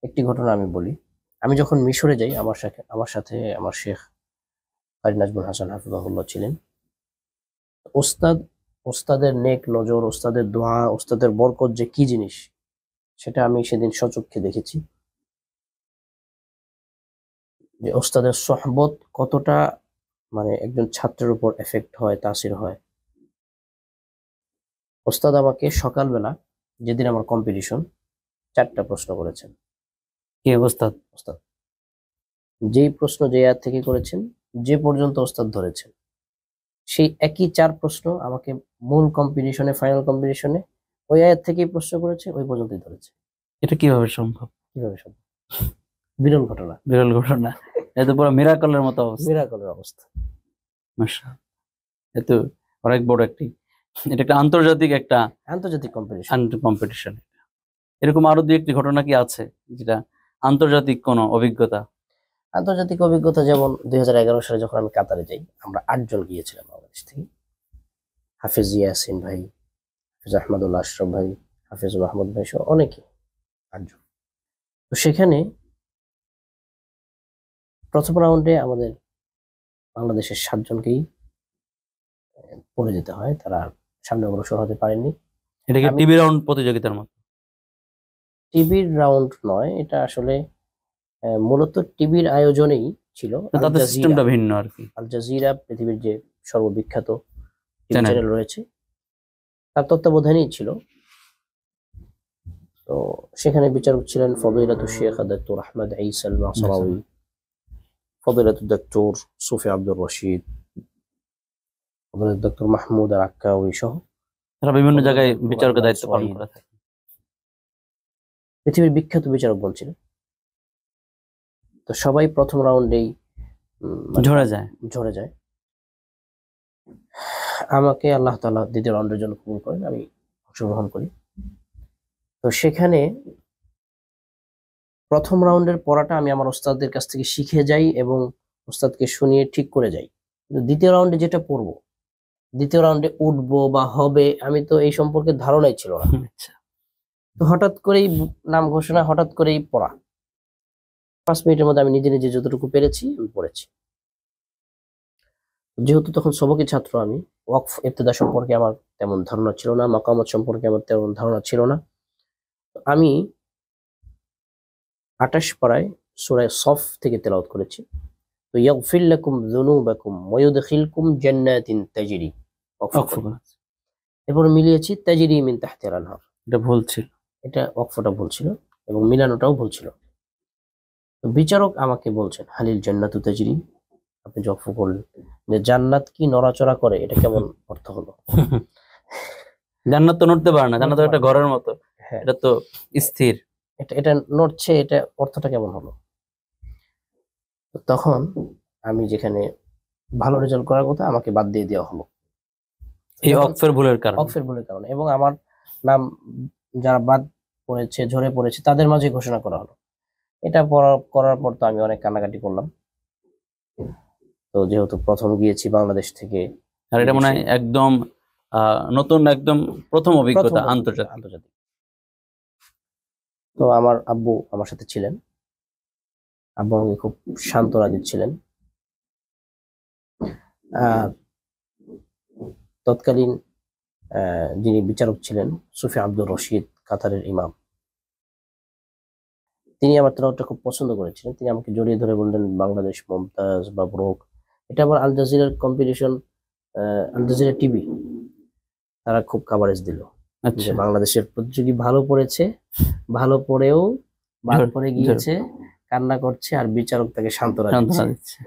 একটি ঘটনা আমি বলি। আমি যখন মিশরে যাই, আমার সাথে আমার শেখ কাজী নাজমুল হাসান হাফিজাহুল্লাহ ছিলেন। ওস্তাদের নেক নজর, ওস্তাদের দোয়া, ওস্তাদের বরকত যে কি জিনিস, সেটা আমি সেদিন সচক্ষে দেখেছি। যে ওস্তাদের সোহবত কতটা মানে একজন ছাত্রের উপর এফেক্ট হয়, তাসির হয়। ওস্তাদ আমাকে সকালবেলা, যেদিন আমার কম্পিটিশন, 4টা প্রশ্ন করেছেন। কি অবস্থা? ওস্তাদ যেই প্রশ্ন যে আয়াত থেকে করেছেন, যে পর্যন্ত ওস্তাদ ধরেছেন, সেই একই 4 প্রশ্ন আমাকে মূল কম্পিটিশনে, ফাইনাল কম্পিটিশনে ওই আয়াত থেকেই প্রশ্ন করেছে, ওই পর্যন্তই ধরেছে। এটা কিভাবে সম্ভব? কিভাবে সম্ভব? বিরল ঘটনা, বিরল ঘটনা, এত পুরো মিরাকলের মতো অবস্থা। মিরাকলের অবস্থা। মাশাআল্লাহ, এত অনেক বড় একটি, এটা একটা আন্তর্জাতিক একটা আন্তর্জাতিক কম্পিটিশন। কম্পিটিশন। এরকম আরো দুই একটি ঘটনা কি আছে যেটা আন্তর্জাতিক কোনো অভিজ্ঞতা? আন্তর্জাতিক অভিজ্ঞতা যেমন 2011 সালে যখন আমি কাতারে যাই, আমরা 8 জন গিয়েছিলাম বাংলাদেশ থেকে। হাফেজ ইয়াসিন ভাই, হাফেজ আহমদুল্লাহ আশরাফ ভাই, হাফেজ মাহমুদ ভাই সহ অনেকে, 8 জন। তো সেখানে প্রথম রাউন্ডে আমাদের বাংলাদেশের 7 জনকেই পড়ে যেতে হয়, তারা সামনে অগ্রসর হতে পারেননি। এটা কি টিভি রাউন্ড প্রতিযোগিতার মতো? টিভির রাউন্ড নয়, এটা আসলে মূলত টিভির আয়োজনেই ছিল। তাদের সিস্টেমটা ভিন্ন আর কি। আল জাজিরা পৃথিবীর যে সর্ববিখ্যাত টিভি চ্যানেল চ্যানেল রয়েছে, তার তত্ত্বাবধানেই ছিল। তো সেখানে বিচারক ছিলেন ফদিলাতুল শেখ ডক্টর আহমদ ঈসা আল মাসরাউই, ফদিলাতুল ডক্টর সুফি আব্দুর রশিদ, ফদিলাতুল ডক্টর মাহমুদ আল আক্কাউই সহ তারা বিভিন্ন জায়গায় বিচারকের দায়িত্ব পালন করে থাকে। পৃথিবীর বিখ্যাত বিচারকগণ ছিলেন। তো সবাই প্রথম রাউন্ডেই ঝরে যায়। আমাকে আল্লাহ তাআলা দ্বিতীয় রাউন্ডের জন্য কবুল করেন, আমি অংশগ্রহণ করি। তো সেখানে প্রথম রাউন্ডের পড়াটা আমি আমার ওস্তাদের কাছ থেকে শিখে যাই এবং ওস্তাদকে শুনিয়ে ঠিক করে যাই। কিন্তু দ্বিতীয় রাউন্ডে যেটা পড়বো, দ্বিতীয় রাউন্ডে উঠবো বা হবে, আমি তো এই সম্পর্কে ধারণাই ছিল না। তো হঠাৎ করেই নাম ঘোষণা, হঠাৎ করেই পড়া। 5 মিনিটের মধ্যে আমি নিজে নিজে যতটুকু পেরেছি আমি পড়েছি। যেহেতু তখন সবকি ছাত্র, আমি ওয়াকফ ইবতিদা সম্পর্কে আমার তেমন ধারণা ছিল না, মাকামাত সম্পর্কে আমার তেমন ধারণা ছিল না। আমি 28 পারায় সূরা সফ থেকে তেলাওয়াত করেছি। তো ইয়াগফির লাকুম যুনুবাকুম ওয়া ইউদখিলকুম জান্নাতিন তাজরি, ওয়াকফ করা। এরপর মিলিয়েছি তাজরি মিন তাহতিহাল আনহার, এটা ভুল ছিল। এটা ওয়াকফটা ভুল ছিল এবং মিলানোটাও ভুল ছিল। তো বিচারক আমাকে বলছেন হালিল জান্নাতু তাজরি, আপনি যে ওয়াকফ করলেন যে জান্নাত কি নড়াচড়া করে, এটা কেমন অর্থ হলো? জান্নাত তো নড়তে পারে না, জান্নাত তো নড়তে একটা পারে না। ঘরের মতো, হ্যাঁ, এটা তো স্থির। এটা এটা নড়ছে, এটা অর্থটা কেমন হলো? তো তখন আমি যেখানে ভালো রেজাল্ট করার কথা, আমাকে বাদ দিয়ে দেওয়া হলো এই যখন ওয়াকফের ভুলের কারণে। ওয়াকফের ভুলের কারণে, এবং আমার নাম যারা বাদ পড়েছে, ঝরে পড়েছে, তাদের মাঝে ঘোষণা করা হলো। এটা করার পর তো আমি অনেক কান্নাকাটি করলাম। তো যেহেতু প্রথম গিয়েছি বাংলাদেশ থেকে, আর এটা মনে হয় একদম নতুন, একদম প্রথম অভিজ্ঞতা আন্তর্জাতিক। আন্তর্জাতিক। তো আমার আব্বু আমার সাথে ছিলেন, আব্বু আমাকে খুব সান্ত্বনা দিচ্ছিলেন। তৎকালীন যিনি বিচারক ছিলেন সুফি আব্দুর রশিদ, কাতারের ইমাম, তিনি আমার তেলাওয়াতটা খুব পছন্দ করেছিলেন। তিনি আমাকে জড়িয়ে ধরে বললেন, বাংলাদেশ মুমতাজ, মাবরুক। এটা আবার আল জাজিরার কম্পিটিশন, আল জাজিরা টিভি তারা খুব কাভারেজ দিল যে আচ্ছা, বাংলাদেশের প্রতিযোগী ভালো পড়েছে, ভালো পড়েও বাদ ঝরে- পড়ে গিয়েছে, কান্না করছে, আর বিচারক তাকে সান্ত্বনা সান্ত্বনা দিচ্ছে। দিচ্ছে।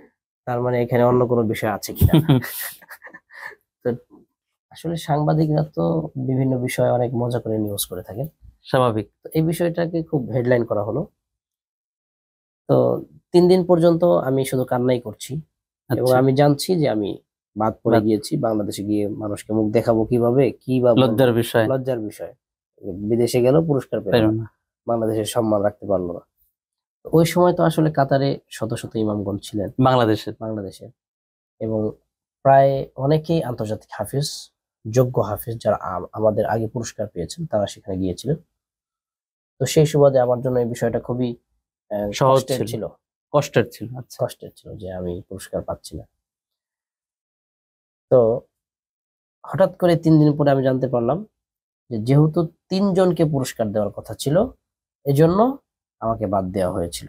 তার মানে এখানে অন্য কোনো বিষয় আছে কিনা। তো আসলে সাংবাদিকরা তো বিভিন্ন বিষয়ে অনেক মজা করে নিউজ করে থাকেন। স্বাভাবিক। তো এই বিষয়টাকে খুব হেডলাইন করা হলো। তো 3 দিন পর্যন্ত আমি শুধু কান্নাই করছি, এবং আচ্ছা, আমি জানছি যে আমি বাদ পড়ে বাদ। গিয়েছি। বাংলাদেশে গিয়ে মানুষকে মুখ দেখাবো কিভাবে, কি বা বলবো? লজ্জার বিষয়। লজ্জার বিষয়। বিদেশে গেলেও পুরস্কার পেল পেল না, না। বাংলাদেশের সম্মান রাখতে পারলো না। তো ওই সময় তো আসলে কাতারে শত শত ইমামগণ ছিলেন বাংলাদেশে, এবং প্রায় অনেকেই আন্তর্জাতিক হাফিজ, যোগ্য হাফিজ, যারা আমাদের আগে পুরস্কার পেয়েছেন, তারা সেখানে গিয়েছিলেন। তো সেই সুবাদে আমার জন্য এই বিষয়টা খুবই সহজ কষ্টের ছিল। ছিল, কষ্টের ছিল। আচ্ছা, কষ্টের ছিল যে আমি পুরস্কার পাচ্ছি না। তো হঠাৎ করে 3 দিন পরে আমি জানতে পারলাম যে যেহেতু 3 জনকে পুরস্কার দেওয়ার কথা ছিল, এজন্য আমাকে বাদ দেওয়া হয়েছিল।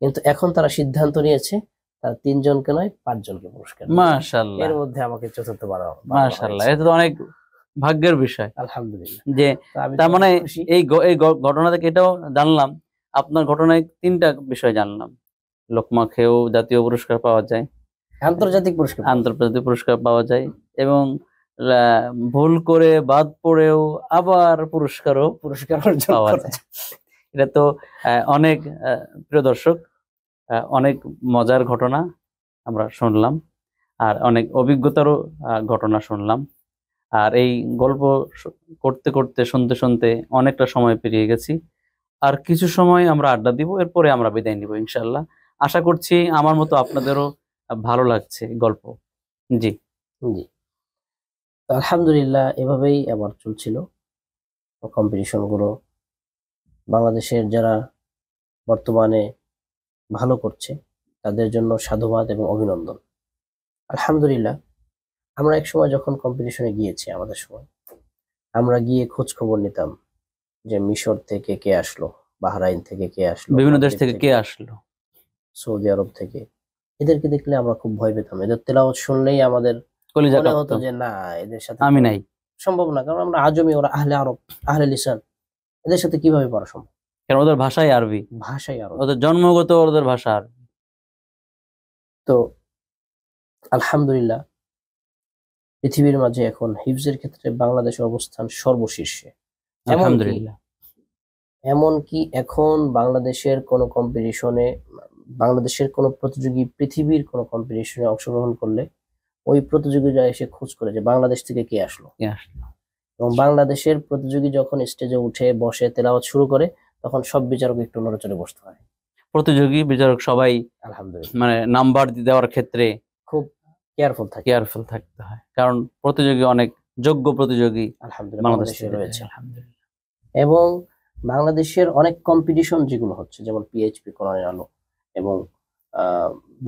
কিন্তু এখন তারা সিদ্ধান্ত নিয়েছে তারা 3 জনকে নয়, 5 জনকে পুরস্কার দেবে। মাশাআল্লাহ, এর মধ্যে আমাকে চতুর্থ বানানো মাশাআল্লাহ, হয়েছে। এটা তো অনেক ভাগ্যের বিষয়। আলহামদুলিল্লাহ। যে তো আমি তার তো মানে অনেক খুশি। এই ঘটনা থেকে এটাও জানলাম, আপনার ঘটনায় 3টা বিষয় জানলাম। লোকমা খেয়েও জাতীয় পুরস্কার পাওয়া যায়, আন্তর্জাতিক পুরস্কার পাওয়া যায়। আন্তর্জাতিক পুরস্কার পাওয়া যায়, এবং ভুল করে বাদ পড়েও আবার পুরস্কারও পুরস্কার অর্জন পাওয়া করা যায়। যায়। এটা তো অনেক প্রিয় দর্শক, অনেক মজার ঘটনা আমরা শুনলাম, আর অনেক অভিজ্ঞতারও ঘটনা শুনলাম। আর এই গল্প করতে করতে, শুনতে শুনতে অনেকটা সময় পেরিয়ে গেছি। আর কিছু সময় আমরা আড্ডা দিব, এরপরে আমরা বিদায় নিব ইনশাল্লাহ। আশা করছি আমার মতো আপনাদেরও ভালো লাগছে গল্প। জি, জি। তো আলহামদুলিল্লাহ, এভাবেই আবার চলছিল কম্পিটিশন গুলো। বাংলাদেশের যারা বর্তমানে ভালো করছে তাদের জন্য সাধুবাদ এবং অভিনন্দন। আলহামদুলিল্লাহ, আমরা এক সময় যখন কম্পিটিশনে গিয়েছি, আমাদের সময় আমরা গিয়ে খোঁজ খবর নিতাম যে মিশর থেকে কে আসলো, বাহরাইন থেকে কে আসলো, বিভিন্ন দেশ মালদ্বীপ থেকে কে আসলো, সৌদি আরব থেকে। এদেরকে দেখলে আমরা খুব ভয় পেতাম। এদের তেলাওয়াত শুনলেই আমাদের কলিজা মনে হতো কাঁপতো। যে না, এদের সাথে আমি তো নাই, সম্ভব না, কারণ আমরা আজমি, ওরা আহলে আরব, আহলে লিসান, এদের সাথে কিভাবে পড়া সম্ভব? কারণ ওদের ভাষাই আরবি, ভাষাই আরব। ওদের জন্মগত ওদের ভাষা আরবি। তো আলহামদুলিল্লাহ, পৃথিবীর মাঝে এখন হিফজের ক্ষেত্রে বাংলাদেশের অবস্থান সর্বশীর্ষে। আলহামদুলিল্লাহ। এমনকি এখন বাংলাদেশের কোনো কম্পিটিশনে, বাংলাদেশের কোনো প্রতিযোগী পৃথিবীর কোনো কম্পিটিশনে অংশগ্রহণ করলে ওই প্রতিযোগীরা এসে খোঁজ করে যে বাংলাদেশ থেকে কে আসলো, কে আসলো। এবং বাংলাদেশের প্রতিযোগী যখন স্টেজে উঠে বসে তেলাওয়াত শুরু করে, তখন সব বিচারক একটু নড়েচড়ে বসতে হয়। প্রতিযোগী বিচারক সবাই আলহামদুলিল্লাহ, মানে নাম্বার দেওয়ার ক্ষেত্রে খুব কেয়ারফুল থাকে। কেয়ারফুল থাকতে হয়, কারণ প্রতিযোগী অনেক যোগ্য প্রতিযোগী আলহামদুলিল্লাহ বাংলাদেশ বাংলাদেশে থেকে রয়েছে। আলহামদুলিল্লাহ। এবং বাংলাদেশের অনেক কম্পিটিশন যেগুলো হচ্ছে, যেমন পিএইচপি, কোরআনের আলো, এবং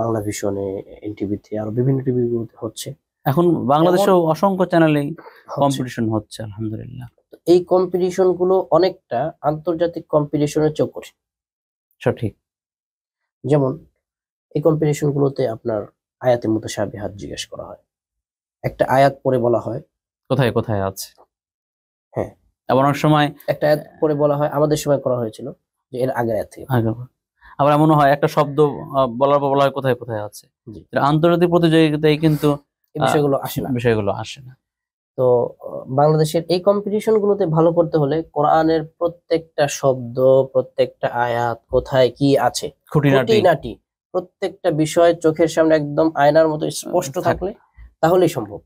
বাংলা ভিশনে, এনটিভিতে, আরো বিভিন্ন টিভি হচ্ছে। এখন বাংলাদেশেও অসংখ্য চ্যানেলেই হচ্ছে। কম্পিটিশন হচ্ছে আলহামদুলিল্লাহ। তো এই কম্পিটিশন গুলো অনেকটা আন্তর্জাতিক কম্পিটিশনের চেয়েও কঠিন। সঠিক। যেমন এই কম্পিটিশন গুলোতে আপনার আয়াতে মুতাশাবিহাত জিজ্ঞেস করা হয়, একটা আয়াত পড়ে বলা হয় কোথায় কোথায় আছে। হ্যাঁ, আবার অনেক সময় একটা আয়াত পড়ে বলা হয়, আমাদের সময় করা হয়েছিল যে এর আগের আয়াত থেকে। আবার এমন হয় একটা শব্দ বলার পর বলা হয় কোথায় কোথায় আছে। জি। আন্তর্জাতিক প্রতিযোগিতায় কিন্তু এই বিষয়গুলো আসে না। বিষয়গুলো আসে না। তো বাংলাদেশের এই কম্পিটিশন গুলোতে ভালো করতে হলে কোরআনের প্রত্যেকটা শব্দ, প্রত্যেকটা আয়াত কোথায় কি আছে, খুঁটিনাটি প্রত্যেকটা বিষয় চোখের সামনে একদম আয়নার মতো স্পষ্ট থাকলে তাহলেই সম্ভব।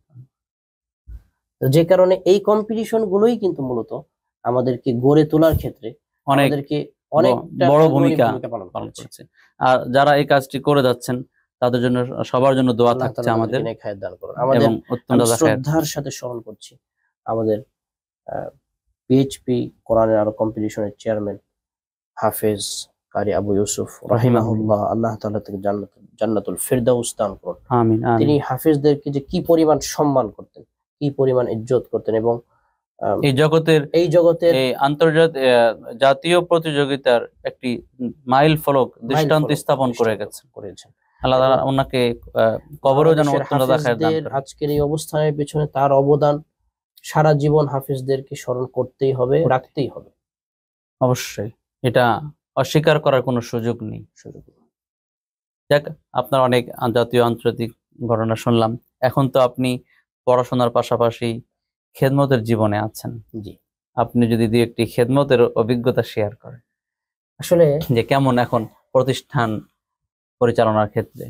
তো যে কারণে এই কম্পিটিশন গুলোই কিন্তু মূলত আমাদেরকে গড়ে তোলার ক্ষেত্রে আমাদেরকে অনেকটা বড় ভূমিকা পালন করছে। আর যারা এই কাজটি করে যাচ্ছেন তাদের জন্য, সবার জন্য দোয়া থাকছে আমাদের, এবং অত্যন্ত শ্রদ্ধার সাথে স্মরণ করছি আমাদের পিএইচপি কোরআনের আলো কম্পিটিশনের চেয়ারম্যান হাফেজ কারি আবু ইউসুফ রাহিমাহুল্লাহ, আল্লাহ তাআলা তাকে জান্নাতুল ফিরদাউস দান করুন। আমিন। তিনি হাফেজদেরকে যে কি পরিমাণ সম্মান করতেন, কি পরিমাণ ইজ্জত করতেন, এবং এই জগতের এই আন্তর্জাতিক জাতীয় প্রতিযোগিতার একটি মাইল ফলক দৃষ্টান্ত স্থাপন করেছেন। আল্লাহ তাআলা ওনাকে কবরেও যেন উত্তম রাখার দান করেন। আজকের এই অবস্থানের পিছনে তার অবদান সারা জীবন হাফেজদেরকে স্মরণ করতেই হবে, রাখতেই হবে। অবশ্যই, এটা অস্বীকার করার কোনো সুযোগ নেই। যাক, আপনার অনেক জাতীয় আন্তর্জাতিক ঘটনা শুনলাম। এখন তো আপনি পড়াশোনার পাশাপাশি খেদমতের জীবনে আছেন। জি, আপনি যদি দুই একটি খেদমতের অভিজ্ঞতা শেয়ার করেন, আসলে যে কেমন এখন প্রতিষ্ঠান পরিচালনার ক্ষেত্রে।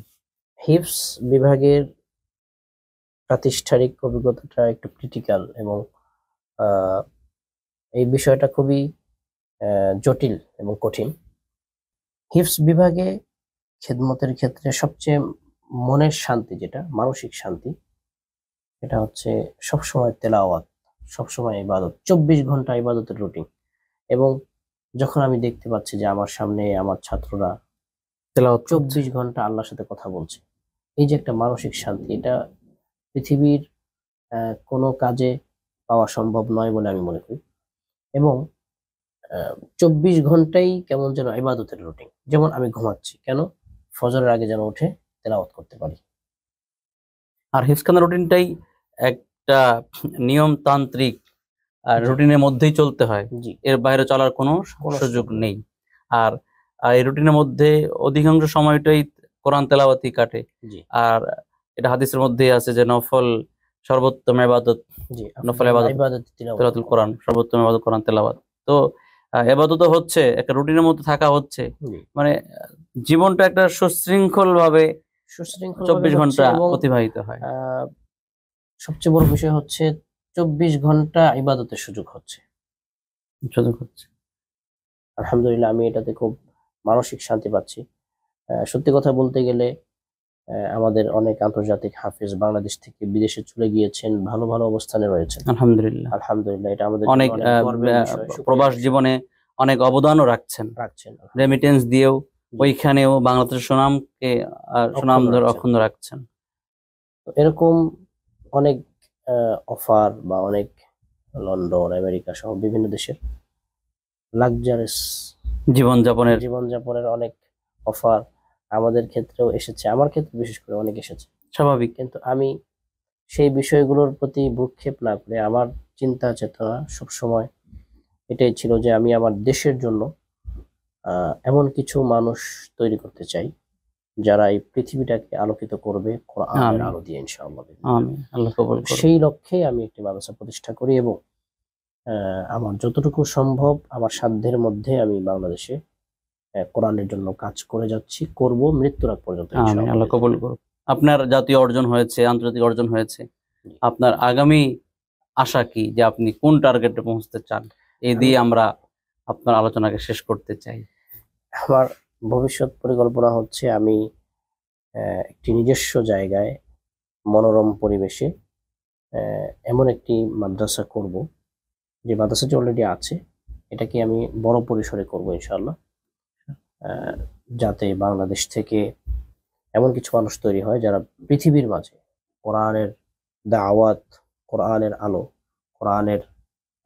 হিফজ বিভাগের প্রাতিষ্ঠানিক অভিজ্ঞতাটা একটু ক্রিটিক্যাল, এবং এই বিষয়টা খুবই জটিল এবং কঠিন। হিফজ বিভাগে খেদমতের ক্ষেত্রে সবচেয়ে মনের শান্তি, যেটা মানসিক শান্তি, এটা হচ্ছে সবসময় তেলাওয়াত, সবসময় ইবাদত, 24 ঘন্টা ইবাদতের রুটিন। এবং যখন আমি দেখতে পাচ্ছি যে আমার সামনে আমার ছাত্ররা তেলাওয়াত 24 ঘন্টা আল্লাহর সাথে কথা বলছে, এই যে একটা মানসিক শান্তি, এটা পৃথিবীর কোনো কাজে পাওয়া সম্ভব নয় বলে আমি মনে করি। এবং 24 ঘন্টাই কেমন যেন ইবাদতের রুটিন। যেমন আমি ঘুমাচ্ছি, কেন? ফজরের আগে যেন উঠে তেলাওয়াত করতে পারি। আর হিফজখানার রুটিনটাই একটা নিয়মতান্ত্রিক রুটিনের মধ্যেই চলতে হয়, এর বাইরে চলার কোনো সুযোগ নেই। আর এই রুটিনের মধ্যে অধিকাংশ সময়টাই কোরআন তেলাওয়াতই কাটে। আর এটা হাদিসের মধ্যেই আছে যে নফল সর্বোত্তম ইবাদত, নফল ইবাদত তিলাওয়াতুল কোরআন, সর্বোত্তম ইবাদত কোরআন তেলাওয়াত। তো ইবাদত হচ্ছে একটা রুটিনের মধ্যে থাকা হচ্ছে, মানে জীবনটা একটা সুশৃঙ্খল ভাবে 24 ঘন্টা অতিবাহিত হয়। সবচেয়ে বড় বিষয় হচ্ছে 24 ঘন্টা ইবাদতের সুযোগ হচ্ছে। আলহামদুলিল্লাহ, আমি এটাতে খুব মানসিক শান্তি পাচ্ছি। সত্যি কথা বলতে গেলে আমাদের অনেক আন্তর্জাতিক হাফেজ বাংলাদেশ থেকে বিদেশে চলে গিয়েছেন, ভালো ভালো অবস্থানে রয়েছেন। আলহামদুলিল্লাহ, এটা আমাদের অনেক প্রবাস জীবনে অনেক অবদানও রাখছেন। রেমিটেন্স দিয়েও ওইখানেও বাংলাদেশের সুনামকে সুনাম অক্ষুণ্ণ রাখছেন। এরকম অনেক অফার বা অনেক লন্ডন, আমেরিকা সহ বিভিন্ন দেশের লাক্সারিয়াস জীবনযাপনের অনেক অফার আমাদের ক্ষেত্রেও এসেছে, আমার ক্ষেত্রে বিশেষ করে অনেক এসেছে, স্বাভাবিক। কিন্তু আমি সেই বিষয়গুলোর প্রতি ভ্রুক্ষেপ না করে আমার চিন্তা চেতনা সবসময় এটাই ছিল যে আমি আমার দেশের জন্য এমন কিছু মানুষ তৈরি করতে চাই যারা এই পৃথিবীটাকে আলোকিত করবে কোরআনের আলো দিয়ে, ইনশাআল্লাহ। সেই লক্ষ্যে আমি একটি মাদ্রাসা প্রতিষ্ঠা করি, এবং আমার যতটুকু সম্ভব আমার সাধ্যের মধ্যে আমি বাংলাদেশে কোরআনের জন্য কাজ করে যাচ্ছি, করব মৃত্যুর আগ পর্যন্ত। আল্লাহ কবুল করুন। আপনার জাতীয় অর্জন হয়েছে, আন্তর্জাতিক অর্জন হয়েছে, আপনার আগামী আশা কি, যে আপনি কোন টার্গেটে পৌঁছতে চান? এই দিয়ে আমরা আপনার আলোচনাকে শেষ করতে চাই। আমার ভবিষ্যৎ পরিকল্পনা হচ্ছে আমি একটি নিজস্ব জায়গায় মনোরম পরিবেশে এমন একটি মাদ্রাসা করব, যে মাদ্রাসাটি অলরেডি আছে, এটাকে আমি বড় পরিসরে করব ইনশাআল্লাহ, যাতে বাংলাদেশ থেকে এমন কিছু মানুষ তৈরি হয় যারা পৃথিবীর মাঝে কোরআনের দাওয়াত, কোরআনের আলো, কোরআনের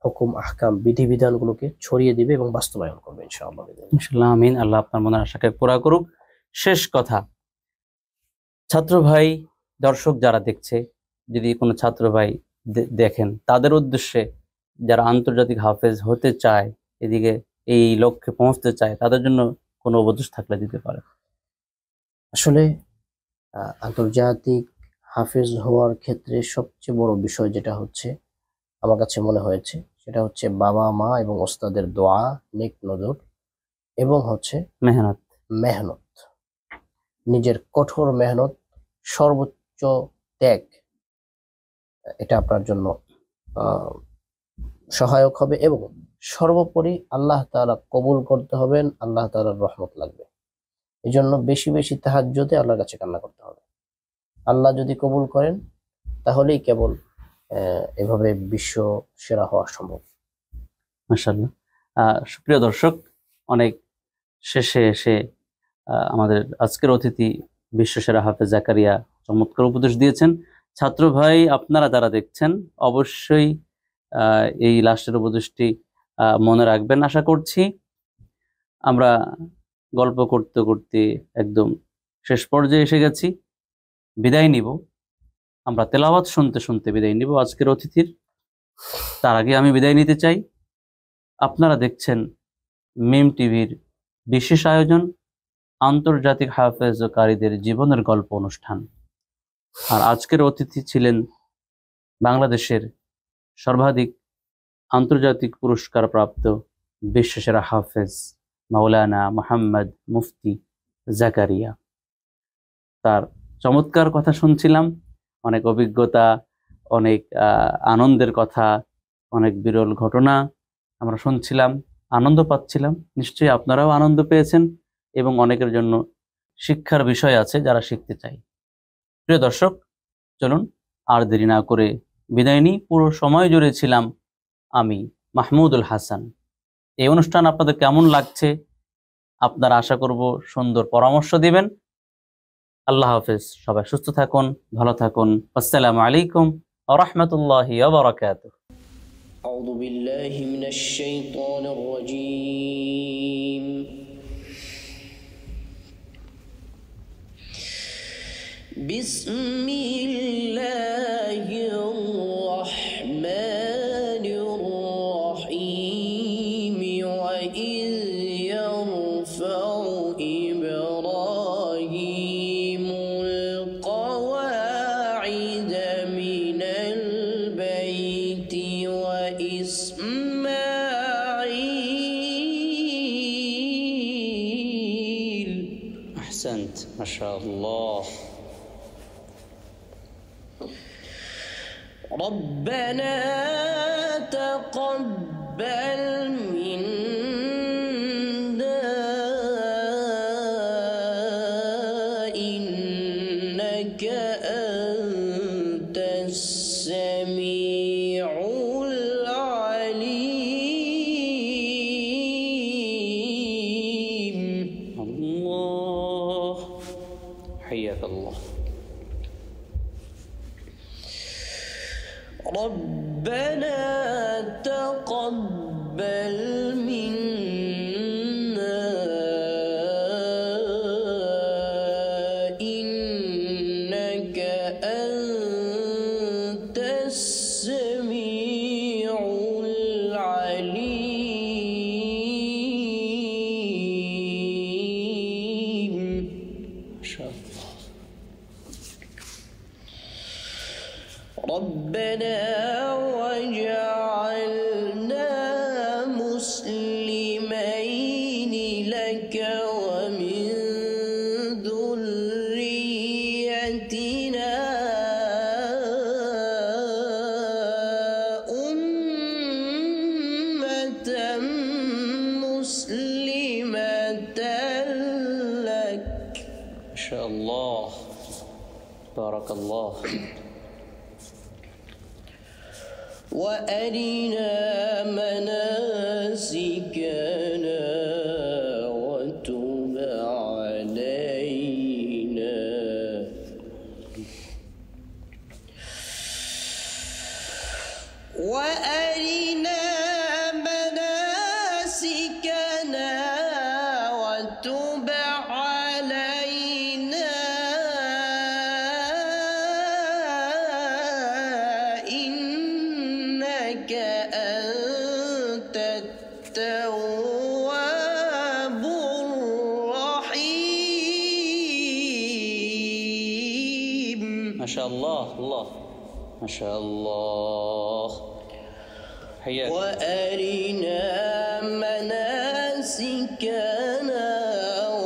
হুকুম আহকাম বিধিবিধানগুলোকে ছড়িয়ে দিবে এবং বাস্তবায়ন করবে ইনশাআল্লাহ। ইনশাআল্লাহ, আমিন। আল্লাহ আপনার মনের আশাকে পুরা করুক। শেষ কথা, ছাত্র ভাই, দর্শক যারা দেখছে, যদি কোনো ছাত্র ভাই দেখেন, তাদের উদ্দেশ্যে যারা আন্তর্জাতিক হাফেজ হতে চায়, এদিকে এই লক্ষ্যে পৌঁছতে চায়, তাদের জন্য কোনো উপদেশ থাকলে দিতে পারে। আসলে আন্তর্জাতিক হাফেজ হওয়ার ক্ষেত্রে সবচেয়ে বড় বিষয় যেটা হচ্ছে আমার কাছে মনে হয়েছে সেটা হচ্ছে বাবা মা এবং ওস্তাদের দোয়া, নেক নজর এবং হচ্ছে মেহনত। মেহনত, নিজের কঠোর মেহনত, সর্বোচ্চ ত্যাগ, এটা আপনার জন্য সহায়ক হবে এবং সর্বোপরি আল্লাহ তাআলা কবুল করতে হবেন, আল্লাহ তাআলার রহমত লাগবে। এই জন্য বেশি বেশি তাহাজ্জুদে আল্লাহর কাছে কান্না করতে হবে। আল্লাহ যদি কবুল করেন তাহলেই কেবল এভাবে বিশ্ব সেরা হওয়া সম্ভব। মাশাআল্লাহ। সুপ্রিয় দর্শক, অনেক শেষে এসে আমাদের আজকের অতিথি বিশ্বসেরা হাফেজ জাকারিয়া চমৎকার উপদেশ দিয়েছেন। ছাত্র ভাই, আপনারা যারা দেখছেন অবশ্যই এই লাস্টের উপদেশটি মনে রাখবেন আশা করছি। আমরা গল্প করতে করতে একদম শেষ পর্যায়ে এসে গেছি, বিদায় নিব। আমরা তেলাওয়াত শুনতে শুনতে বিদায় নিব আজকের অতিথির। তার আগে আমি বিদায় নিতে চাই। আপনারা দেখছেন মিম টিভির বিশেষ আয়োজন আন্তর্জাতিক হাফেজ ও কারীদের জীবনের গল্প অনুষ্ঠান। আর আজকের অতিথি ছিলেন বাংলাদেশের সর্বাধিক আন্তর্জাতিক পুরস্কার প্রাপ্ত বিশ্বসেরা হাফেজ মাওলানা মোহাম্মদ মুফতি জাকারিয়া। তার চমৎকার কথা শুনছিলাম, অনেক অভিজ্ঞতা, অনেক আনন্দের কথা, অনেক বিরল ঘটনা আমরা শুনছিলাম, আনন্দ পাচ্ছিলাম। নিশ্চয়ই আপনারাও আনন্দ পেয়েছেন এবং অনেকের জন্য শিক্ষার বিষয় আছে যারা শিখতে চায়। প্রিয় দর্শক, চলুন আর দেরি না করে বিদায় নিই। পুরো সময় জুড়ে ছিলাম আমি মাহমুদুল হাসান। এই অনুষ্ঠান আপনাদের কেমন লাগছে আপনারা আশা করব সুন্দর পরামর্শ দিবেন। আল্লাহ হাফেজ, সবাই সুস্থ থাকুন, ভালো থাকুন। আসসালামু আলাইকুম ওয়া রাহমাতুল্লাহি ওয়া বারাকাতুহু। أعوذ بالله من الشيطان الرجيم. بسم الله الرحمن الرحيم. وإذ يرفع إبراهيم القواعد من البيت وإسماعيل. أحسنت، ما شاء الله. ربنا تقبل منا إنك أنت السميع العليم. الله، حياك الله. ربنا تقبل منا إنك أنت السميع العليم. ما شاء الله. ربنا وجعلنا مسلمين لك ومن ذريتنا أمة مسلمة لك. ما شاء الله، بارك الله. وأرنا مناسكنا وتب علينا. وأرنا مناسكنا وتب علينا মাশাআল্লাহ, আল্লাহ মাশাআল্লাহ। حياك. وأرنا مناسكنا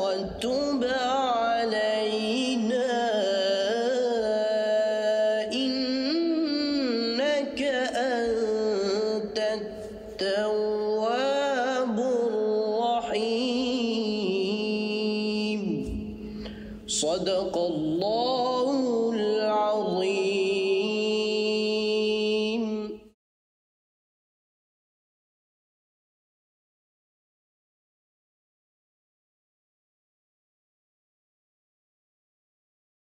وتب علينا إنك أنت التواب الرحيم. صدق الله